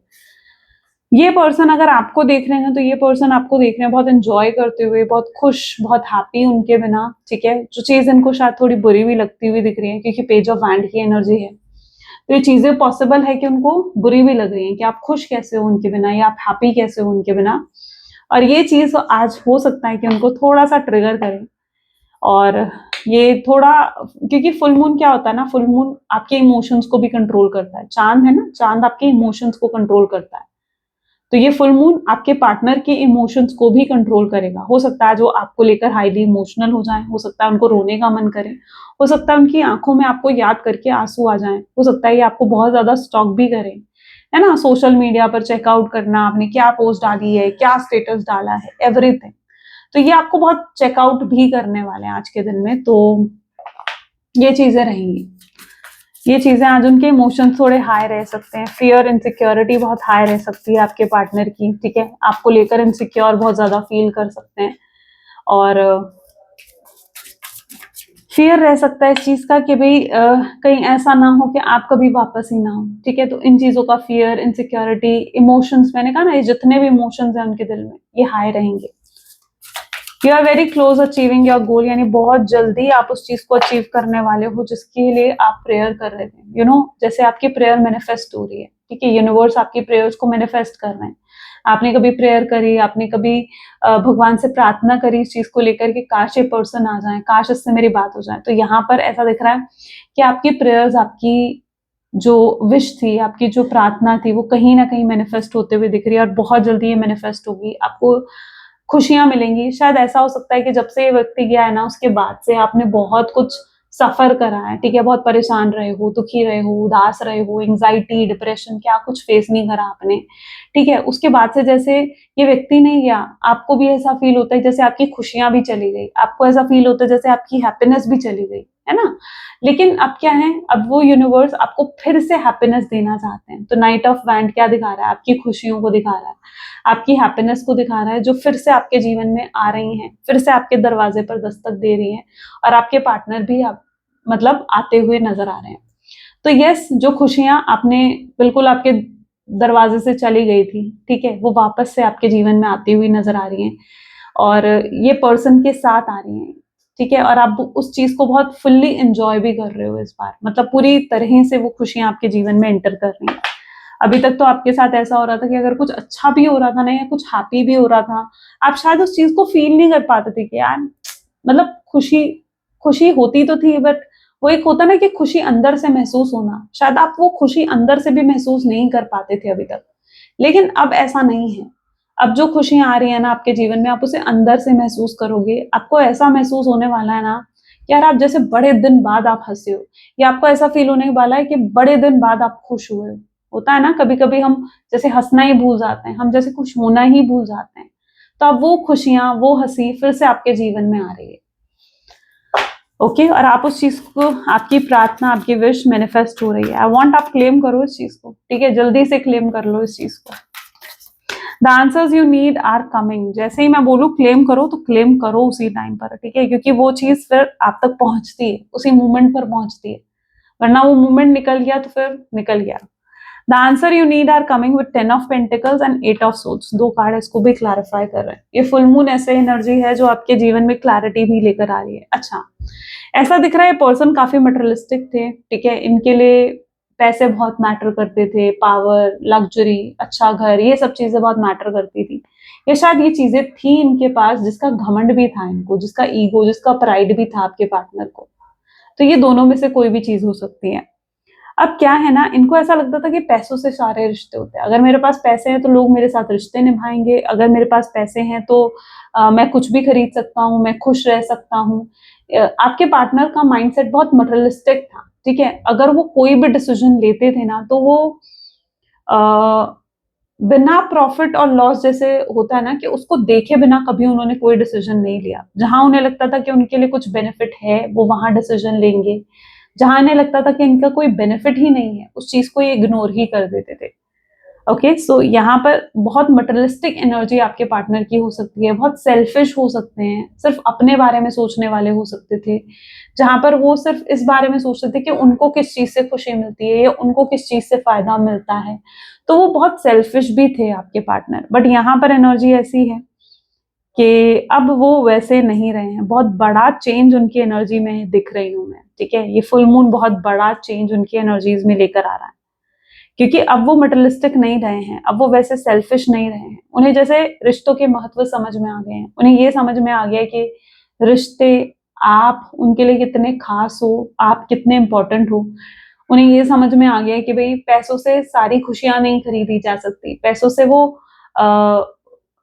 S1: ये पर्सन अगर आपको देख रहे हैं तो ये पर्सन आपको देख रहे हैं बहुत एंजॉय करते हुए, बहुत खुश, बहुत हैप्पी उनके बिना, ठीक है। जो चीज इनको शायद थोड़ी बुरी भी लगती हुई दिख रही है, क्योंकि पेज ऑफ वैंड की एनर्जी है, तो ये चीजें पॉसिबल है कि उनको बुरी भी लग रही है कि आप खुश कैसे हो उनके बिना, या आप हैप्पी कैसे हो उनके बिना। और ये चीज आज हो सकता है कि उनको थोड़ा सा ट्रिगर करे। और ये थोड़ा, क्योंकि फुल मून क्या होता है ना, फुल मून आपके इमोशंस को भी कंट्रोल करता है। चांद है ना, चांद आपके इमोशंस को कंट्रोल करता है। तो ये फुल मून आपके पार्टनर के इमोशंस को भी कंट्रोल करेगा। हो सकता है जो आपको लेकर हाईली इमोशनल हो जाए, हो सकता है उनको रोने का मन करे, हो सकता है उनकी आंखों में आपको याद करके आंसू आ जाए, हो सकता है ये आपको बहुत ज्यादा स्टॉक भी करे, है ना। सोशल मीडिया पर चेकआउट करना, आपने क्या पोस्ट डाली है, क्या स्टेटस डाला है, एवरीथिंग। तो ये आपको बहुत चेकआउट भी करने वाले हैं आज के दिन में। तो ये चीजें रहेंगी, ये चीजें आज उनके इमोशंस थोड़े हाई रह सकते हैं। फियर, इनसिक्योरिटी बहुत हाई रह सकती है आपके पार्टनर की, ठीक है। आपको लेकर इनसिक्योर बहुत ज्यादा फील कर सकते हैं। और फियर रह सकता है इस चीज का कि भाई कहीं ऐसा ना हो कि आप कभी वापस ही ना हो, ठीक है। तो इन चीजों का फियर, इनसिक्योरिटी, इमोशंस, मैंने कहा ना ये जितने भी इमोशंस हैं उनके दिल में ये हाई रहेंगे। You are very close achieving your goal, यानी बहुत जल्दी आप उस चीज को अचीव करने वाले हो जिसके लिए आप प्रेयर कर रहे थे। यू नो, जैसे आपकी प्रेयर मैनिफेस्ट हो रही है, ठीक है। यूनिवर्स आपकी प्रेयर्स को मैनिफेस्ट कर रहे हैं। आपने कभी प्रेयर करी, आपने कभी भगवान से प्रार्थना करी इस चीज को लेकर कि काश ये पर्सन आ जाए, काश इससे मेरी बात हो जाए। तो यहाँ पर ऐसा दिख रहा है कि आपकी प्रेयर्स, आपकी जो विश थी, आपकी जो प्रार्थना थी, वो कहीं ना कहीं मैनिफेस्ट होते हुए दिख रही है। और बहुत जल्दी ये मैनिफेस्ट होगी, आपको खुशियां मिलेंगी। शायद ऐसा हो सकता है कि जब से ये व्यक्ति गया है ना, उसके बाद से आपने बहुत कुछ सफर करा है, ठीक है। बहुत परेशान रहे हो, दुखी रहे हो, उदास रहे हो, एंजाइटी, डिप्रेशन, क्या कुछ फेस नहीं करा आपने, ठीक है। उसके बाद से जैसे ये व्यक्ति नहीं गया, आपको भी ऐसा फील होता है जैसे आपकी खुशियां भी चली गई, आपको ऐसा फील होता है जैसे आपकी हैप्पीनेस भी चली गई, है ना। लेकिन अब क्या है, अब वो यूनिवर्स आपको फिर से हैप्पीनेस देना चाहते हैं। तो नाइट ऑफ वैंड क्या दिखा रहा है, आपकी खुशियों को दिखा रहा है, आपकी हैप्पीनेस को दिखा रहा है, जो फिर से आपके जीवन में आ रही हैं, फिर से आपके दरवाजे पर दस्तक दे रही हैं। और आपके पार्टनर भी आप मतलब आते हुए नजर आ रहे हैं। तो यस, जो खुशियां आपने बिल्कुल आपके दरवाजे से चली गई थी, ठीक है, वो वापस से आपके जीवन में आती हुई नजर आ रही हैं। और ये पर्सन के साथ आ रही हैं, ठीक है। और आप उस चीज को बहुत फुल्ली एंजॉय भी कर रहे हो इस बार, मतलब पूरी तरह से वो खुशियां आपके जीवन में एंटर कर रही हैं। अभी तक तो आपके साथ ऐसा हो रहा था कि अगर कुछ अच्छा भी हो रहा था ना, या कुछ हैप्पी भी हो रहा था, आप शायद उस चीज को फील नहीं कर पाते थे कि यार मतलब खुशी, खुशी होती तो थी, बट वो एक होता ना कि खुशी अंदर से महसूस होना, शायद आप वो खुशी अंदर से भी महसूस नहीं कर पाते थे अभी तक। लेकिन अब ऐसा नहीं है। अब जो खुशियां आ रही है ना आपके जीवन में, आप उसे अंदर से महसूस करोगे। आपको ऐसा महसूस होने वाला है ना कि यार आप जैसे बड़े दिन बाद आप हंसे हो, या आपको ऐसा फील होने वाला है कि बड़े दिन बाद आप खुश हुए हो। होता है ना, कभी कभी हम जैसे हंसना ही भूल जाते हैं, हम जैसे खुश होना ही भूल जाते हैं। तो अब वो खुशियां, वो हंसी फिर से आपके जीवन में आ रही है। ओके, और आप उस चीज को, आपकी प्रार्थना, आपकी विश मैनिफेस्ट हो रही है। आई वांट आप क्लेम करो इस चीज को, ठीक है। जल्दी से क्लेम कर लो इस चीज को। The answers you need are coming. जैसे ही मैं बोलूं क्लेम करो, तो क्लेम करो उसी टाइम पर, ठीक है। क्योंकि वो चीज फिर आप तक पहुंचती है, उसी मोमेंट पर पहुंचती है। वरना वो मोमेंट निकल गया तो फिर निकल गया। The answer you need are coming with 10 of pentacles and 8 of swords. दो कार्ड इसको भी क्लैरिफाई कर रहे हैं। ये फुल मून ऐसे एनर्जी है जो आपके जीवन में क्लैरिटी भी लेकर आ रही है। अच्छा, ऐसा दिख रहा है पर्सन काफी मटेरियलिस्टिक थे, ठीक है। इनके लिए पैसे बहुत मैटर करते थे, पावर, लग्जरी, अच्छा घर, ये सब चीजें बहुत मैटर करती थी। या शायद ये चीजें थी इनके पास, जिसका घमंड भी था इनको, जिसका ईगो, जिसका प्राइड भी था आपके पार्टनर को। तो ये दोनों में से कोई भी चीज हो सकती है। अब क्या है ना, इनको ऐसा लगता था कि पैसों से सारे रिश्ते होते हैं। अगर मेरे पास पैसे हैं तो लोग मेरे साथ रिश्ते निभाएंगे, अगर मेरे पास पैसे हैं तो मैं कुछ भी खरीद सकता हूँ, मैं खुश रह सकता हूँ। आपके पार्टनर का माइंडसेट बहुत मटेरियलिस्टिक था, ठीक है। अगर वो कोई भी डिसीजन लेते थे ना, तो वो बिना प्रॉफिट और लॉस जैसे होता है ना कि उसको देखे बिना कभी उन्होंने कोई डिसीजन नहीं लिया। जहां उन्हें लगता था कि उनके लिए कुछ बेनिफिट है वो वहां डिसीजन लेंगे, जहां इन्हें लगता था कि इनका कोई बेनिफिट ही नहीं है उस चीज को ये इग्नोर ही कर देते थे। ओके, सो यहाँ पर बहुत मटेरियलिस्टिक एनर्जी आपके पार्टनर की हो सकती है, बहुत सेल्फिश हो सकते हैं, सिर्फ अपने बारे में सोचने वाले हो सकते थे, जहां पर वो सिर्फ इस बारे में सोचते थे कि उनको किस चीज से खुशी मिलती है या उनको किस चीज से फायदा मिलता है। तो वो बहुत सेल्फिश भी थे आपके पार्टनर। बट यहाँ पर एनर्जी ऐसी है कि अब वो वैसे नहीं रहे हैं, बहुत बड़ा चेंज उनकी एनर्जी में दिख रही हूँ मैं। ठीक है, ये फुल मून बहुत बड़ा चेंज उनकी एनर्जीज में लेकर आ रहा है, क्योंकि अब वो मटेरियलिस्टिक नहीं रहे हैं, अब वो वैसे सेल्फिश नहीं रहे हैं। उन्हें जैसे रिश्तों के महत्व समझ में आ गए हैं, उन्हें ये समझ में आ गया कि रिश्ते, आप उनके लिए कितने खास हो, आप कितने इंपॉर्टेंट हो। उन्हें ये समझ में आ गया है कि भाई पैसों से सारी खुशियां नहीं खरीदी जा सकती, पैसों से वो आ,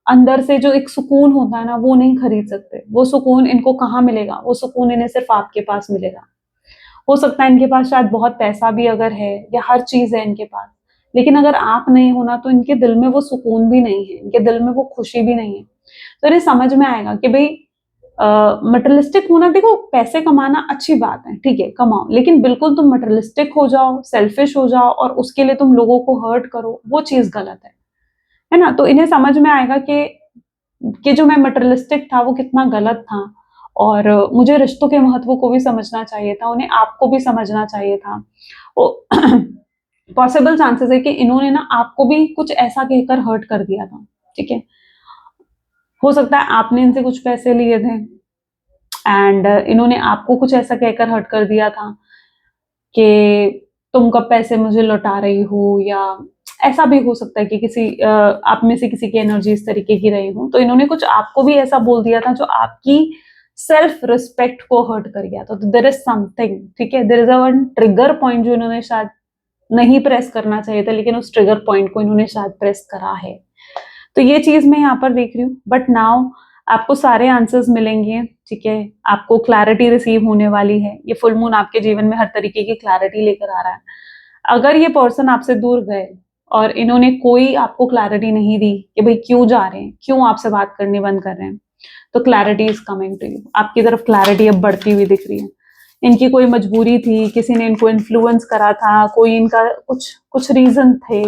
S1: अंदर से जो एक सुकून होता है ना वो नहीं खरीद सकते। वो सुकून इनको कहाँ मिलेगा, वो सुकून इन्हें सिर्फ आपके पास मिलेगा। हो सकता है इनके पास शायद बहुत पैसा भी अगर है या हर चीज है इनके पास, लेकिन अगर आप नहीं हो ना तो इनके दिल में वो सुकून भी नहीं है, इनके दिल में वो खुशी भी नहीं है। तो इन्हें समझ में आएगा कि भाई मटेरियलिस्टिक होना, देखो पैसे कमाना अच्छी बात है, ठीक है कमाओ, लेकिन बिल्कुल तुम मटेरियलिस्टिक हो जाओ, सेल्फिश हो जाओ और उसके लिए तुम लोगों को हर्ट करो, वो चीज गलत है ना। तो इन्हें समझ में आएगा कि जो मैं मटेरियलिस्टिक था वो कितना गलत था, और मुझे रिश्तों के महत्व को भी समझना चाहिए था, उन्हें आपको भी समझना चाहिए था। पॉसिबल चांसेस है कि इन्होंने ना आपको भी कुछ ऐसा कहकर हर्ट कर दिया था। ठीक है, हो सकता है आपने इनसे कुछ पैसे लिए थे एंड इन्होंने आपको कुछ ऐसा कहकर हर्ट कर दिया था कि तुम कब पैसे मुझे लौटा रही हो, या ऐसा भी हो सकता है कि किसी आप में से किसी की एनर्जी इस तरीके की रही हो, तो इन्होंने कुछ आपको भी ऐसा बोल दिया था जो आपकी सेल्फ रिस्पेक्ट को हर्ट कर गया था। तो देयर इज समथिंग, ठीक है, there is a one trigger point जो इन्होंने शायद नहीं प्रेस करना चाहिए था, लेकिन उस ट्रिगर पॉइंट को इन्होंने शायद प्रेस करा है। तो ये चीज मैं यहाँ पर देख रही हूँ। बट नाउ आपको सारे आंसर्स मिलेंगे, ठीक है, आपको क्लैरिटी रिसीव होने वाली है। ये फुल मून आपके जीवन में हर तरीके की क्लैरिटी लेकर आ रहा है। अगर ये पर्सन आपसे दूर गए और इन्होंने कोई आपको क्लैरिटी नहीं दी कि भाई क्यों जा रहे हैं, क्यों आपसे बात करनी बंद कर रहे हैं, तो clarity is coming to you. आपकी तरफ क्लैरिटी अब बढ़ती हुई दिख रही है। इनकी कोई मजबूरी थी, किसी ने इनको इन्फ्लुएंस करा था, कोई इनका कुछ कुछ रीजन थे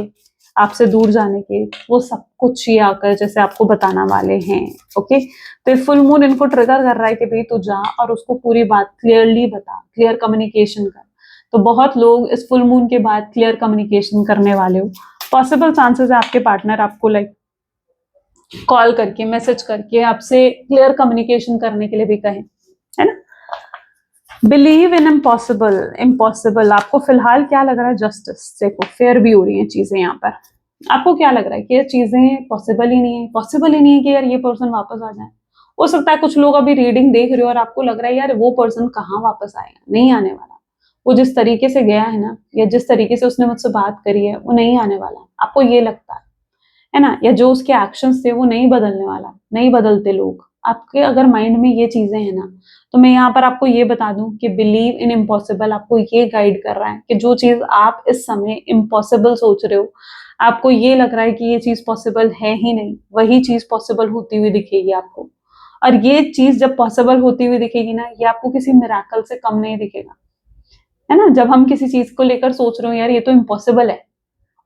S1: आपसे दूर जाने के, वो सब कुछ ये आकर जैसे आपको बताना वाले हैं। ओके, तो फुल मून इनको ट्रिगर कर रहा है कि भाई तू जा और उसको पूरी बात क्लियरली बता, क्लियर कम्युनिकेशन कर। तो बहुत लोग इस फुल मून के बाद क्लियर कम्युनिकेशन करने वाले हो। पॉसिबल चांसेस है आपके पार्टनर आपको लाइक कॉल करके, मैसेज करके आपसे क्लियर कम्युनिकेशन करने के लिए भी कहें, है ना। बिलीव इन इम्पॉसिबल, इम्पॉसिबल आपको फिलहाल क्या लग रहा है? जस्टिस, देखो फेयर भी हो रही है चीजें यहाँ पर। आपको क्या लग रहा है कि ये चीजें पॉसिबल ही नहीं है, पॉसिबल ही नहीं है कि यार ये पर्सन वापस आ जाए। हो सकता है कुछ लोग अभी रीडिंग देख रहे हो और आपको लग रहा है यार वो पर्सन कहाँ वापस आएगा, नहीं आने वाला। वो जिस तरीके से गया है ना, या जिस तरीके से उसने मुझसे बात करी है, वो नहीं आने वाला। आपको ये लगता है ना, या जो उसके एक्शंस थे वो नहीं बदलने वाला, नहीं बदलते लोग। आपके अगर माइंड में ये चीजें हैं ना, तो मैं यहाँ पर आपको ये बता दूं कि बिलीव इन इम्पॉसिबल आपको ये गाइड कर रहा है कि जो चीज आप इस समय इम्पॉसिबल सोच रहे हो, आपको ये लग रहा है कि ये चीज पॉसिबल है ही नहीं, वही चीज पॉसिबल होती हुई दिखेगी आपको। और ये चीज जब पॉसिबल होती हुई दिखेगी ना, ये आपको किसी मिराकल से कम नहीं दिखेगा, है ना। जब हम किसी चीज को लेकर सोच रहे हो यार ये तो इम्पॉसिबल है,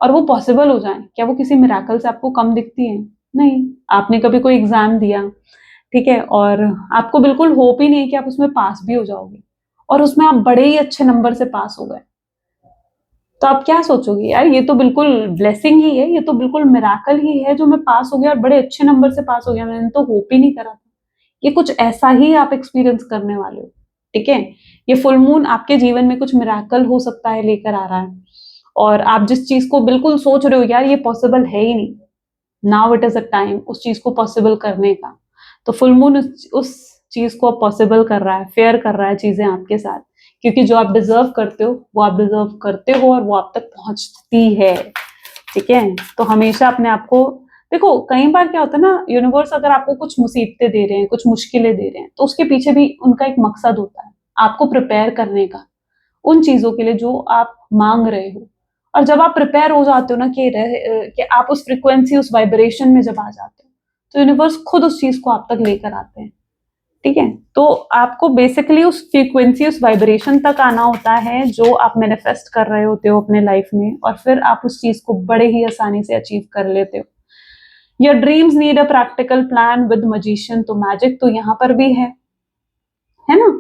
S1: और वो पॉसिबल हो जाए, क्या वो किसी मिराकल से आपको कम दिखती है? नहीं। आपने कभी कोई एग्जाम दिया, ठीक है, और आपको बिल्कुल होप ही नहीं है कि आप उसमें पास भी हो जाओगे, और उसमें आप बड़े ही अच्छे नंबर से पास हो गए, तो आप क्या सोचोगे? यार ये तो बिल्कुल ब्लेसिंग ही है, ये तो बिल्कुल मिराकल ही है जो मैं पास हो गया और बड़े अच्छे नंबर से पास हो गया, मैंने तो होप ही नहीं करा था। ये कुछ ऐसा ही आप एक्सपीरियंस करने वाले हो, ठीक है। ये फुल मून आपके जीवन में कुछ मिराकल हो सकता है लेकर आ रहा है, और आप जिस चीज को बिल्कुल सोच रहे हो यार ये पॉसिबल है ही नहीं, now it is a time उस चीज को पॉसिबल करने का। तो फुल मून उस चीज को पॉसिबल कर रहा है, फेयर कर रहा है चीजें आपके साथ, क्योंकि जो आप डिजर्व करते हो वो आप डिजर्व करते हो और वो आप तक पहुंचती है, ठीक है। तो हमेशा अपने आप को देखो, कई बार क्या होता है ना, यूनिवर्स अगर आपको कुछ मुसीबतें दे रहे हैं, कुछ मुश्किलें दे रहे हैं, तो उसके पीछे भी उनका एक मकसद होता है, आपको प्रिपेयर करने का उन चीजों के लिए जो आप मांग रहे हो। और जब आप प्रिपेयर हो जाते हो ना कि आप उस फ्रिक्वेंसी, उस वाइब्रेशन में जब आ जाते हो, तो यूनिवर्स खुद उस चीज को आप तक लेकर आते हैं। ठीक है, तो आपको बेसिकली उस फ्रीक्वेंसी, उस वाइब्रेशन तक आना होता है जो आप मैनिफेस्ट कर रहे होते हो अपने लाइफ में, और फिर आप उस चीज को बड़े ही आसानी से अचीव कर लेते हो। Your dreams need a practical plan with magician, तो मैजिक तो यहाँ पर भी है ना।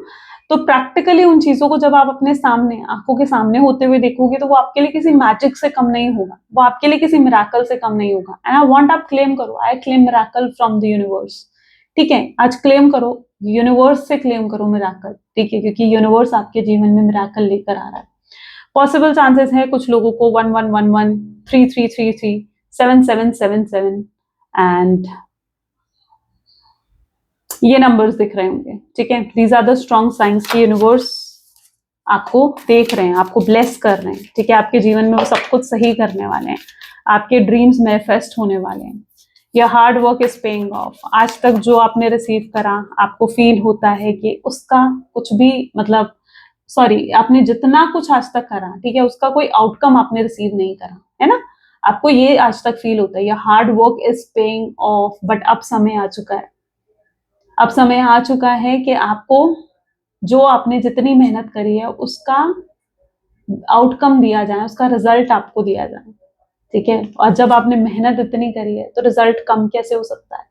S1: तो प्रैक्टिकली उन चीजों को जब आप अपने सामने, आंखों के सामने होते हुए देखोगे, तो वो आपके लिए किसी मैजिक से कम नहीं होगा, वो आपके लिए किसी मिराकल से कम नहीं होगा। एंड आई वांट आप क्लेम करो, I claim miracle from the universe. ठीक है, आज क्लेम करो, यूनिवर्स से क्लेम करो मिराकल। ठीक है, क्योंकि यूनिवर्स आपके जीवन में मिराकल लेकर आ रहा है। पॉसिबल चांसेस है कुछ लोगों को 1111, 3333, 7777 एंड ये नंबर्स दिख रहे होंगे। ठीक है, these are the strong signs की यूनिवर्स आपको देख रहे हैं, आपको ब्लेस कर रहे हैं। ठीक है, आपके जीवन में वो सब कुछ सही करने वाले हैं, आपके ड्रीम्स मैनिफेस्ट होने वाले हैं। या hard work is paying off. आज तक जो आपने रिसीव करा, आपको फील होता है कि उसका कुछ भी मतलब, सॉरी, आपने जितना कुछ आज तक करा, ठीक है, उसका कोई आउटकम आपने रिसीव नहीं करा, है ना। आपको ये आज तक फील होता है, या hard work is paying off, but अब समय आ चुका है। अब समय आ चुका है कि आपको जो आपने जितनी मेहनत करी है उसका आउटकम दिया जाए, उसका रिजल्ट आपको दिया जाए। ठीक है, और जब आपने मेहनत इतनी करी है तो रिजल्ट कम कैसे हो सकता है,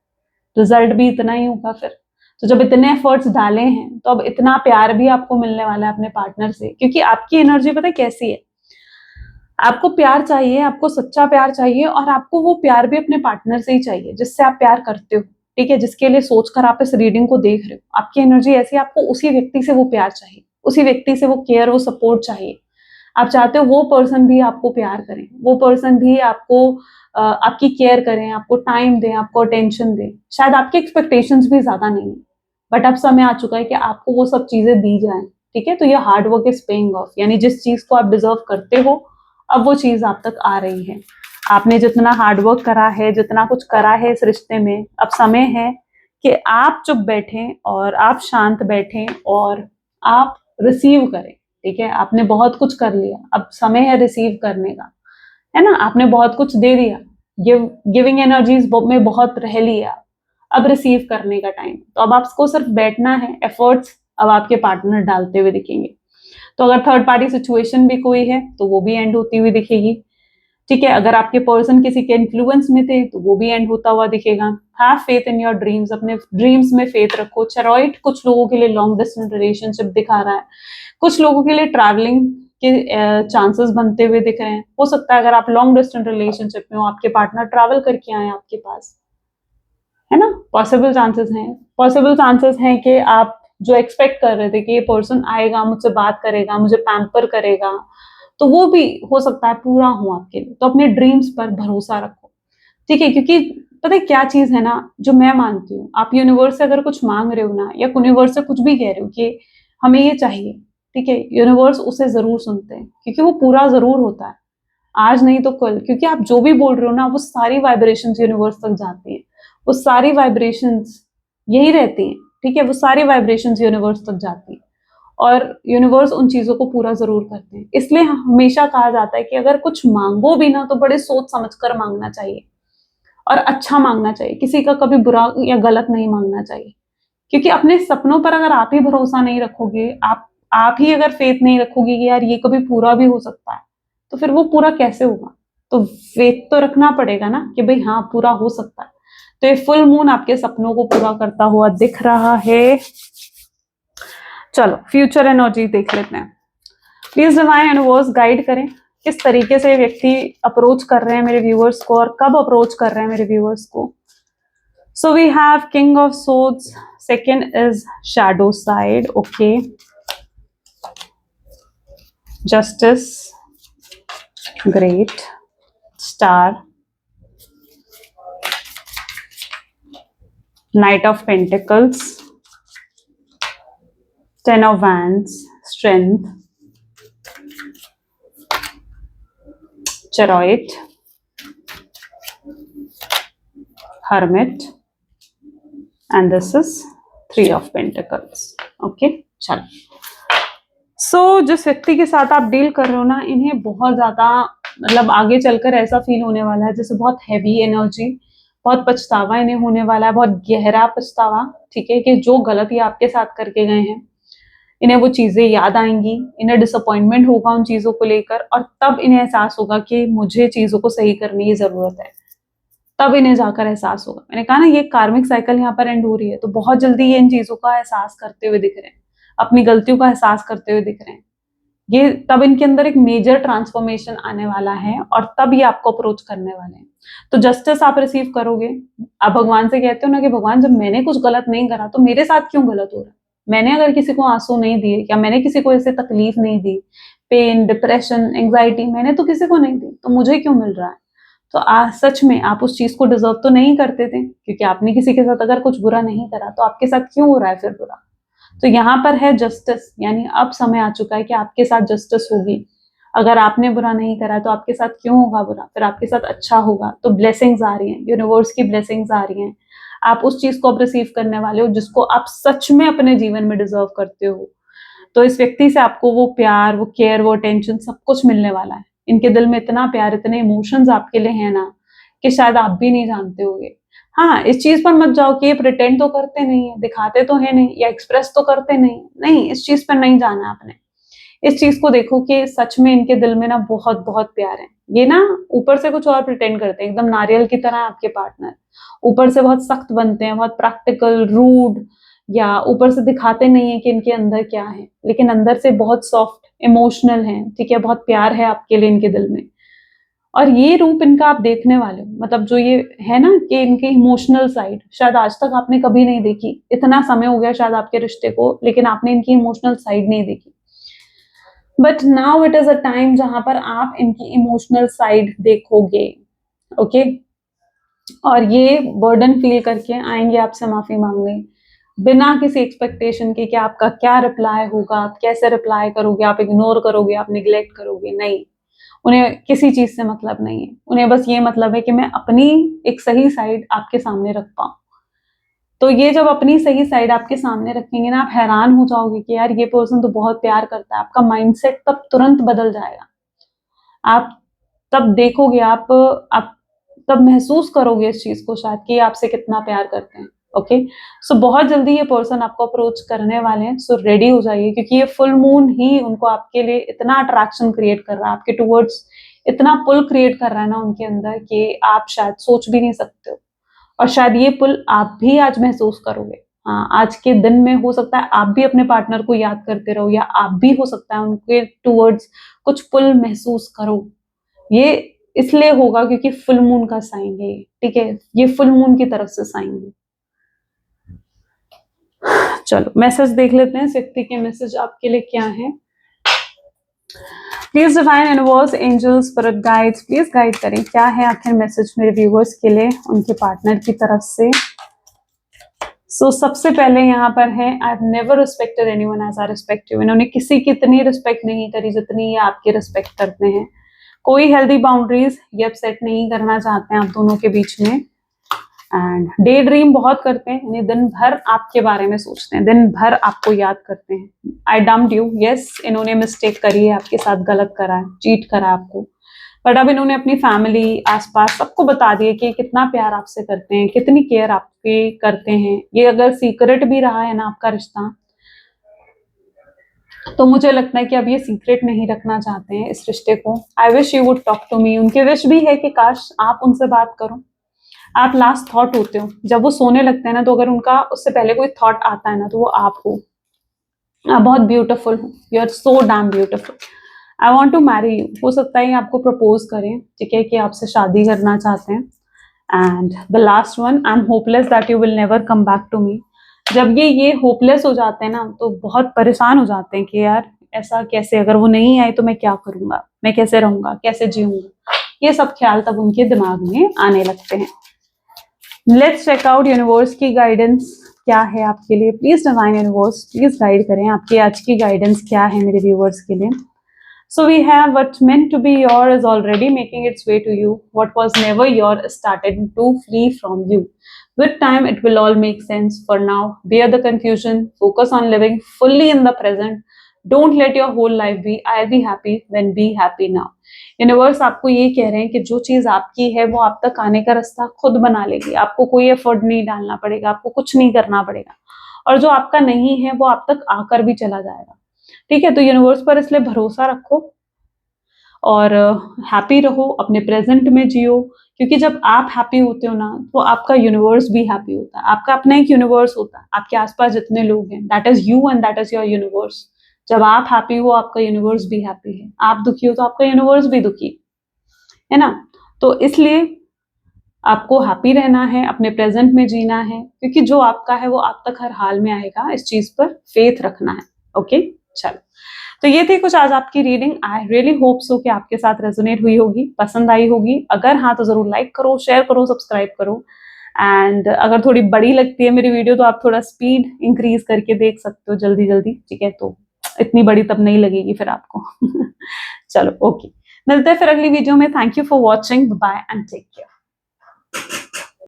S1: रिजल्ट भी इतना ही होगा फिर। तो जब इतने एफर्ट्स डाले हैं तो अब इतना प्यार भी आपको मिलने वाला है अपने पार्टनर से, क्योंकि आपकी एनर्जी पता है कैसी है। आपको प्यार चाहिए, आपको सच्चा प्यार चाहिए, और आपको वो प्यार भी अपने पार्टनर से ही चाहिए जिससे आप प्यार करते हो। ठीक है, जिसके लिए सोचकर आप इस रीडिंग को देख रहे हो। आपकी एनर्जी ऐसी, आपको उसी व्यक्ति से वो प्यार चाहिए, उसी व्यक्ति से वो केयर, वो सपोर्ट चाहिए। आप चाहते हो वो पर्सन भी आपको प्यार करें, वो पर्सन भी आपको आपकी केयर करें, आपको टाइम दें, आपको अटेंशन दें। शायद आपकी एक्सपेक्टेशंस भी ज्यादा नहीं है, बट अब समय आ चुका है कि आपको वो सब चीजें दी जाएं। ठीक है, तो ये hard work is paying off, यानी जिस चीज को आप डिजर्व करते हो अब वो चीज आप तक आ रही है। आपने जितना हार्ड वर्क करा है, जितना कुछ करा है इस रिश्ते में, अब समय है कि आप चुप बैठें और आप शांत बैठें और आप रिसीव करें। ठीक है, आपने बहुत कुछ कर लिया, अब समय है रिसीव करने का, है ना। आपने बहुत कुछ दे दिया, गिविंग एनर्जीज में बहुत रह लिया, अब रिसीव करने का टाइम। तो अब आपको सिर्फ बैठना है, एफर्ट्स अब आपके पार्टनर डालते हुए दिखेंगे। तो अगर थर्ड पार्टी सिचुएशन भी कोई है तो वो भी एंड होती हुई दिखेगी। ठीक है, अगर आपके पर्सन किसी के इन्फ्लुएंस में थे तो वो भी एंड होता हुआ दिखेगा। Have faith in your dreams, अपने ड्रीम्स में फेथ रखो। चेरॉइड कुछ लोगों के लिए लॉन्ग डिस्टेंस रिलेशनशिप दिखा रहा है, कुछ लोगों के लिए ट्रैवलिंग के चांसेस बनते हुए दिख रहे हैं। हो सकता है अगर आप लॉन्ग डिस्टेंस रिलेशनशिप में हो, आपके पार्टनर ट्रैवल करके आए आपके पास, है ना। पॉसिबल चांसेस हैं, पॉसिबल चांसेस हैं कि आप जो एक्सपेक्ट कर रहे थे कि ये पर्सन आएगा, मुझसे बात करेगा, मुझे पैम्पर करेगा, तो वो भी हो सकता है पूरा हो आपके लिए। तो अपने ड्रीम्स पर भरोसा रखो। ठीक है, क्योंकि पता है क्या चीज है ना, जो मैं मानती हूँ, आप यूनिवर्स से अगर कुछ मांग रहे हो ना, या यूनिवर्स से कुछ भी कह रहे हो कि हमें ये चाहिए, ठीक है, यूनिवर्स उसे जरूर सुनते हैं, क्योंकि वो पूरा जरूर होता है, आज नहीं तो कल। क्योंकि आप जो भी बोल रहे हो ना, वो सारी वाइब्रेशंस यूनिवर्स तक जाती हैं, वो सारी वाइब्रेशंस यही रहती हैं। ठीक है, वो सारी वाइब्रेशंस यूनिवर्स तक जाती हैं, और यूनिवर्स उन चीजों को पूरा जरूर करते हैं। इसलिए हमेशा कहा जाता है कि अगर कुछ मांगो भी ना, तो बड़े सोच समझकर मांगना चाहिए और अच्छा मांगना चाहिए। किसी का कभी बुरा या गलत नहीं मांगना चाहिए, क्योंकि अपने सपनों पर अगर आप ही भरोसा नहीं रखोगे, आप ही अगर फेथ नहीं रखोगे कि यार ये कभी पूरा भी हो सकता है, तो फिर वो पूरा कैसे होगा। तो फेथ तो रखना पड़ेगा ना कि भाई हाँ पूरा हो सकता है। तो ये फुल मून आपके सपनों को पूरा करता हुआ दिख रहा है। चलो फ्यूचर एनर्जी देख लेते हैं। प्लीज डिवाइन यूनिवर्स गाइड करें किस तरीके से व्यक्ति अप्रोच कर रहे हैं मेरे व्यूअर्स को, और कब अप्रोच कर रहे हैं मेरे व्यूअर्स को। So we have king of swords, second is shadow side, okay, justice, great, star, knight of pentacles, ten of wands, strength, chariot, hermit, and this is three of pentacles, okay. चलो, so जिस व्यक्ति के साथ आप deal कर रहे हो ना, इन्हें बहुत ज्यादा मतलब आगे चलकर ऐसा फील होने वाला है जैसे बहुत हैवी एनर्जी, बहुत पछतावा इन्हें होने वाला है, बहुत गहरा पछतावा, ठीक है, कि जो गलती आपके साथ करके गए हैं इन्हें वो चीजें याद आएंगी, इन्हें डिसअपॉइंटमेंट होगा उन चीजों को लेकर, और तब इन्हें एहसास होगा कि मुझे चीजों को सही करने की जरूरत है। तब इन्हें जाकर एहसास होगा। मैंने कहा ना ये कार्मिक साइकिल यहाँ पर एंड हो रही है, तो बहुत जल्दी ये इन चीजों का एहसास करते हुए दिख रहे हैं, अपनी गलतियों का एहसास करते हुए दिख रहे हैं। ये तब इनके अंदर एक मेजर ट्रांसफॉर्मेशन आने वाला है और तब ये आपको अप्रोच करने वाले हैं। तो जस्टिस आप रिसीव करोगे। आप भगवान से कहते हो ना कि भगवान जब मैंने कुछ गलत नहीं करा तो मेरे साथ क्यों गलत हो रहा है? मैंने अगर किसी को आंसू नहीं दिए या मैंने किसी को ऐसे तकलीफ नहीं दी, पेन, डिप्रेशन, एंग्जाइटी मैंने तो किसी को नहीं दी, तो मुझे क्यों मिल रहा है? तो सच में आप उस चीज को डिजर्व तो नहीं करते थे, क्योंकि आपने किसी के साथ अगर कुछ बुरा नहीं करा तो आपके साथ क्यों हो रहा है फिर बुरा? तो यहाँ पर है जस्टिस, यानी अब समय आ चुका है कि आपके साथ जस्टिस होगी। अगर आपने बुरा नहीं करा तो आपके साथ क्यों होगा बुरा? फिर आपके साथ अच्छा होगा। तो ब्लेसिंग्स आ रही हैं, यूनिवर्स की ब्लेसिंग्स आ रही हैं। आप उस चीज को अब रिसीव करने वाले हो जिसको आप सच में अपने जीवन में डिजर्व करते हो। तो इस व्यक्ति से आपको वो प्यार, वो केयर, वो अटेंशन सब कुछ मिलने वाला है। इनके दिल में इतना प्यार, इतने इमोशंस आपके लिए हैं ना कि शायद आप भी नहीं जानते होगे। हाँ, इस चीज पर मत जाओ कि ये प्रिटेंड तो करते नहीं है, दिखाते तो है नहीं, या एक्सप्रेस तो करते नहीं, इस चीज पर नहीं जाना आपने। इस चीज को देखो कि सच में इनके दिल में ना बहुत बहुत प्यार है। ये ना ऊपर से कुछ और प्रिटेंड करते हैं, एकदम नारियल की तरह आपके पार्टनर। ऊपर से बहुत सख्त बनते हैं, बहुत प्रैक्टिकल, रूड, या ऊपर से दिखाते नहीं है कि इनके अंदर क्या है, लेकिन अंदर से बहुत सॉफ्ट, इमोशनल है, ठीक है, बहुत प्यार है आपके लिए इनके दिल में। और ये रूप इनका आप देखने वाले हो, मतलब जो ये है ना कि इनकी इमोशनल साइड शायद आज तक आपने कभी नहीं देखी। इतना समय हो गया शायद आपके रिश्ते को, लेकिन आपने इनकी इमोशनल साइड नहीं देखी। But now it is a time जहां पर आप इनकी इमोशनल साइड देखोगे। ओके, और ये बर्डन फील करके आएंगे आपसे माफी मांगने, बिना किसी एक्सपेक्टेशन के कि आपका क्या रिप्लाई होगा, आप कैसे रिप्लाई करोगे, आप इग्नोर करोगे, आप निग्लेक्ट करोगे। नहीं, उन्हें किसी चीज से मतलब नहीं है। उन्हें बस ये मतलब है कि मैं अपनी एक सही साइड आपके सामने रख पाऊं। तो ये जब अपनी सही साइड आपके सामने रखेंगे ना, आप हैरान हो जाओगे कि यार ये पर्सन तो बहुत प्यार करता है। आपका माइंडसेट तब तुरंत बदल जाएगा। आप तब देखोगे, आप तब महसूस करोगे इस चीज को शायद कि आपसे कितना प्यार करते हैं। ओके, सो बहुत जल्दी ये पर्सन आपको अप्रोच करने वाले हैं। सो रेडी हो जाइए, क्योंकि ये फुल मून ही उनको आपके लिए इतना अट्रैक्शन क्रिएट कर रहा है, आपके टूवर्ड्स इतना पुल क्रिएट कर रहा है ना उनके अंदर कि आप शायद सोच भी नहीं सकते हो। और शायद ये पुल आप भी आज महसूस करोगे। हाँ, आज के दिन में हो सकता है आप भी अपने पार्टनर को याद करते रहो, या आप भी हो सकता है उनके टूवर्ड्स कुछ पुल महसूस करो। ये इसलिए होगा क्योंकि फुल मून का साइन है ये, ठीक है, ये फुल मून की तरफ से साइन है। चलो मैसेज देख लेते हैं, इस व्यक्ति के मैसेज आपके लिए क्या है। Please divine universe, angels, spirit guides, please guide करें क्या है आखिर मैसेज मेरे व्यूअर्स के लिए उनके पार्टनर की तरफ से। सबसे पहले यहाँ पर है, I have never respected anyone as I respect you. इन्होंने किसी की इतनी रिस्पेक्ट नहीं करी जितनी ये आपकी रिस्पेक्ट करते हैं। कोई हेल्दी बाउंड्रीज ये अब सेट नहीं करना चाहते हैं आप दोनों के बीच में। एंड डे ड्रीम बहुत करते हैं, यानी दिन भर आपके बारे में सोचते हैं, दिन भर आपको याद करते हैं। आई डम्प्ड यू, यस, इन्होंने मिस्टेक करी है, आपके साथ गलत करा है, चीट करा आपको। बट अब इन्होंने अपनी फैमिली, आसपास सबको बता दिया कि कितना प्यार आपसे करते हैं, कितनी केयर आपकी करते हैं। ये अगर सीक्रेट भी रहा है ना आपका रिश्ता, तो मुझे लगता है कि अब ये सीक्रेट नहीं रखना चाहते हैं इस रिश्ते को। I wish you would talk to me. उनकी विश भी है कि काश आप उनसे बात करो। आप लास्ट थॉट होते हो जब वो सोने लगते हैं ना, तो अगर उनका उससे पहले कोई थॉट आता है ना, तो वो आप हो। आप बहुत ब्यूटीफुल हो, you are so damn beautiful. I want to marry you. हो सकता है आपको प्रपोज करें, ठीक है, कि आपसे शादी करना चाहते हैं। And the last one, I am hopeless that you will never come back to me. जब ये होपलेस हो जाते हैं ना, तो बहुत परेशान हो जाते हैं कि यार ऐसा कैसे, अगर वो नहीं आए तो मैं क्या करूंगा, मैं कैसे रहूंगा, कैसे जीऊंगा। ये सब ख्याल तब उनके दिमाग में आने लगते हैं। लेट्स चेक आउट यूनिवर्स की गाइडेंस क्या है आपके लिए। Please divine universe, please guide करें आपकी आज की गाइडेंस क्या है मेरे व्यूअर्स के लिए। So we have what meant to be yours is already making its way to you. What was never yours started to flee from you. With time, it will all make sense. For now, bear the confusion. Focus on living fully in the present. Don't let your whole life be I be happy when be happy now. Universe आपको ये कह रहे हैं कि जो चीज आपकी है वो आप तक आने का रास्ता खुद बना लेगी, आपको कोई एफर्ट नहीं डालना पड़ेगा, आपको कुछ नहीं करना पड़ेगा, और जो आपका नहीं है वो आप तक आकर भी चला जाएगा। ठीक है, तो यूनिवर्स पर इसलिए भरोसा रखो और हैप्पी रहो, अपने प्रेजेंट में जियो, क्योंकि जब आप हैप्पी होते हो ना तो आपका यूनिवर्स भी हैप्पी होता है, आपका अपना एक यूनिवर्स होता है, आपके आसपास जितने लोग हैं that is you and that is your universe. जब आप हैप्पी हो आपका यूनिवर्स भी हैप्पी है, आप दुखी हो तो आपका यूनिवर्स भी दुखी है ना। तो इसलिए आपको हैप्पी रहना है, अपने प्रेजेंट में जीना है, क्योंकि जो आपका है वो आप तक हर हाल में आएगा, इस चीज पर फेथ रखना है। ओके, चलो, तो ये थी कुछ आज आपकी reading. I really hope so कि आपके साथ रेजोनेट हुई होगी, पसंद आई होगी। अगर हाँ तो जरूर लाइक करो, शेयर करो, सब्सक्राइब करो। एंड अगर थोड़ी बड़ी लगती है मेरी वीडियो तो आप थोड़ा स्पीड इंक्रीज करके देख सकते हो जल्दी जल्दी, ठीक है, तो इतनी बड़ी तब नहीं लगेगी फिर आपको। चलो ओके, मिलते हैं फिर अगली वीडियो में। Thank you for watching, bye and take care.